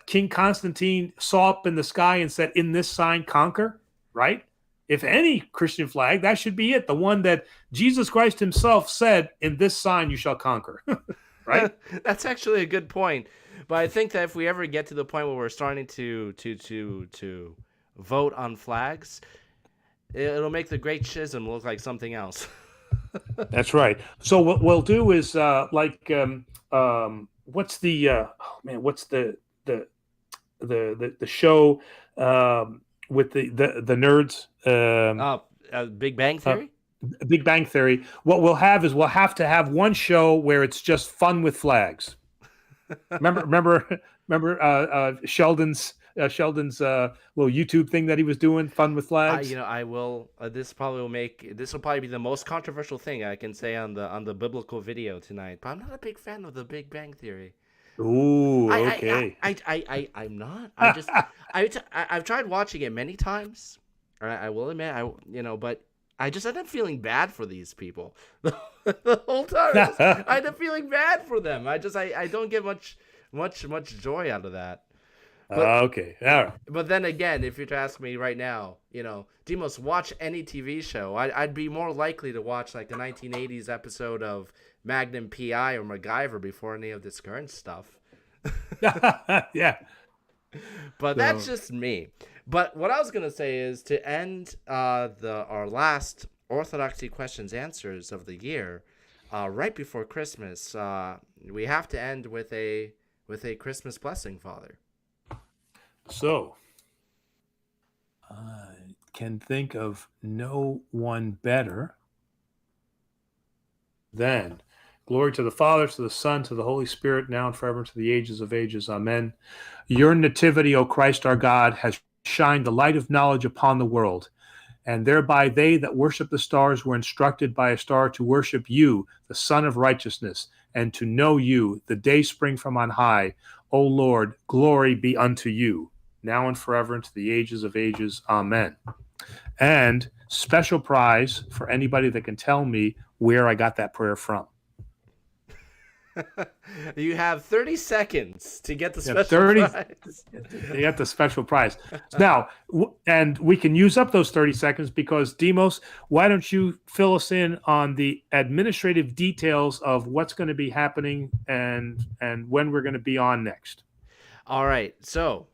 King Constantine saw up in the sky and said, "In this sign, conquer"? Right? If any Christian flag, that should be it. The one that Jesus Christ himself said, "In this sign, you shall conquer." Right? That's actually a good point. But I think that if we ever get to the point where we're starting to vote on flags, it'll make the Great Schism look like something else. That's right. So what we'll do is what's the what's the show with the nerds? Big Bang Theory. Big Bang Theory. What we'll have is we'll have to have one show where it's just fun with flags. Remember Sheldon's little YouTube thing that he was doing, fun with flags. I will. This will probably be the most controversial thing I can say on the biblical video tonight. But I'm not a big fan of the Big Bang Theory. Ooh, okay. I'm not. I've tried watching it many times. I will admit, but I just end up feeling bad for these people the whole time. I end up feeling bad for them. I don't get much joy out of that. Okay. All right. But then again, if you're to ask me right now, Demos, watch any TV show. I'd be more likely to watch like a 1980s episode of Magnum P.I. or MacGyver before any of this current stuff. Yeah. But that's just me. But what I was going to say is to end our last Orthodoxy questions answers of the year, right before Christmas, we have to end with a Christmas blessing, Father. So, I can think of no one better than glory to the Father, to the Son, to the Holy Spirit, now and forever, to the ages of ages. Amen. Your nativity, O Christ our God, has shined the light of knowledge upon the world, and thereby they that worship the stars were instructed by a star to worship you, the Son of righteousness, and to know you, the day spring from on high. O Lord, glory be unto you, now and forever, into the ages of ages. Amen. And special prize for anybody that can tell me where I got that prayer from. You have 30 seconds to get the special prize. You get the special prize. Now, and we can use up those 30 seconds because, Demos, why don't you fill us in on the administrative details of what's going to be happening and when we're going to be on next? All right. So,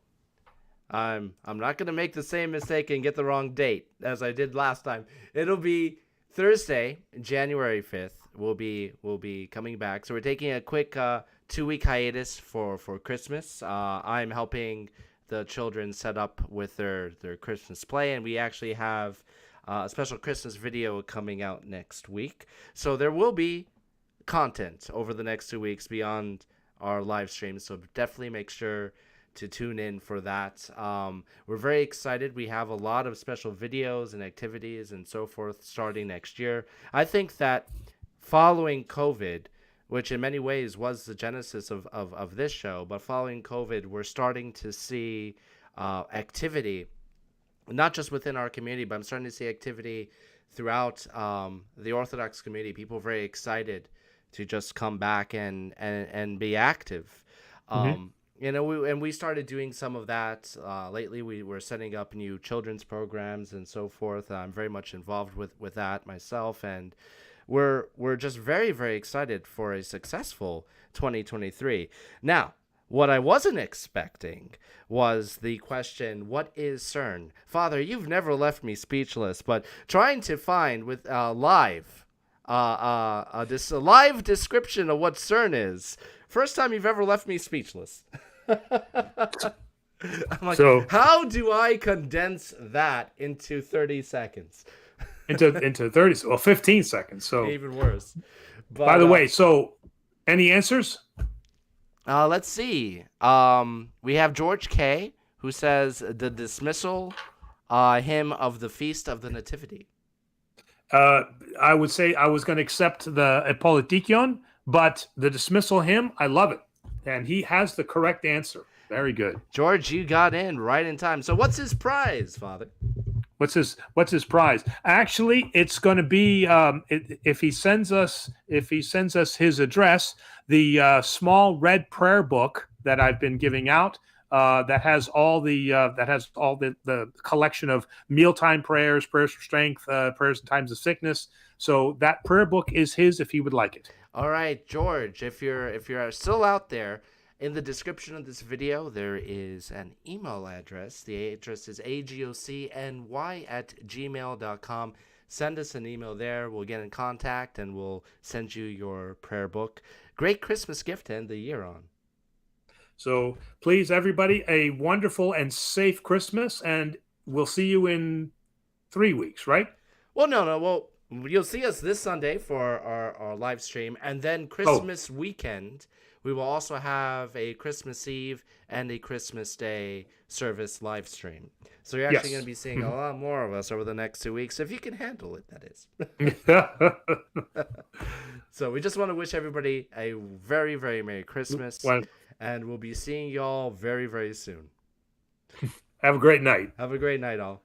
I'm not going to make the same mistake and get the wrong date as I did last time. It'll be Thursday, January 5th. We'll be coming back. So we're taking a quick 2-week hiatus for Christmas. I'm helping the children set up with their Christmas play, and we actually have a special Christmas video coming out next week. So there will be content over the next 2 weeks beyond our live stream. So definitely make sure to tune in for that. We're very excited. We have a lot of special videos and activities and so forth starting next year. I think that following COVID, which in many ways was the genesis of this show, but following COVID, we're starting to see activity, not just within our community, but I'm starting to see activity throughout the Orthodox community. People are very excited to just come back and be active. We started doing some of that lately. We were setting up new children's programs and so forth. I'm very much involved with that myself, and we're just very, very excited for a successful 2023. Now, what I wasn't expecting was the question, what is CERN? Father, you've never left me speechless, but trying to find with live description of what CERN is. First time you've ever left me speechless. I'm like, so, how do I condense that into 30 seconds? into 30, well, 15 seconds. So even worse. But, by the way, so any answers? Let's see. We have George K, who says the dismissal hymn of the Feast of the Nativity. I would say I was going to accept the Epolydikon, but the dismissal hymn, I love it. And he has the correct answer. Very good. George, you got in right in time. So what's his prize, Father? What's his prize? Actually, it's going to be if he sends us his address, the small red prayer book that I've been giving out. That has all the collection of mealtime prayers, prayers for strength, prayers in times of sickness. So that prayer book is his if he would like it. All right, George, if you're still out there, in the description of this video, there is an email address. The address is agocny@gmail.com. Send us an email there. We'll get in contact and we'll send you your prayer book. Great Christmas gift to end the year on. So please, everybody, a wonderful and safe Christmas, and we'll see you in 3 weeks, right? Well, no. Well, you'll see us this Sunday for our live stream, and then Christmas weekend, we will also have a Christmas Eve and a Christmas Day service live stream. So you're actually going to be seeing a lot more of us over the next 2 weeks, if you can handle it, that is. So we just want to wish everybody a very, very Merry Christmas, and we'll be seeing y'all very, very soon. Have a great night. Have a great night, all.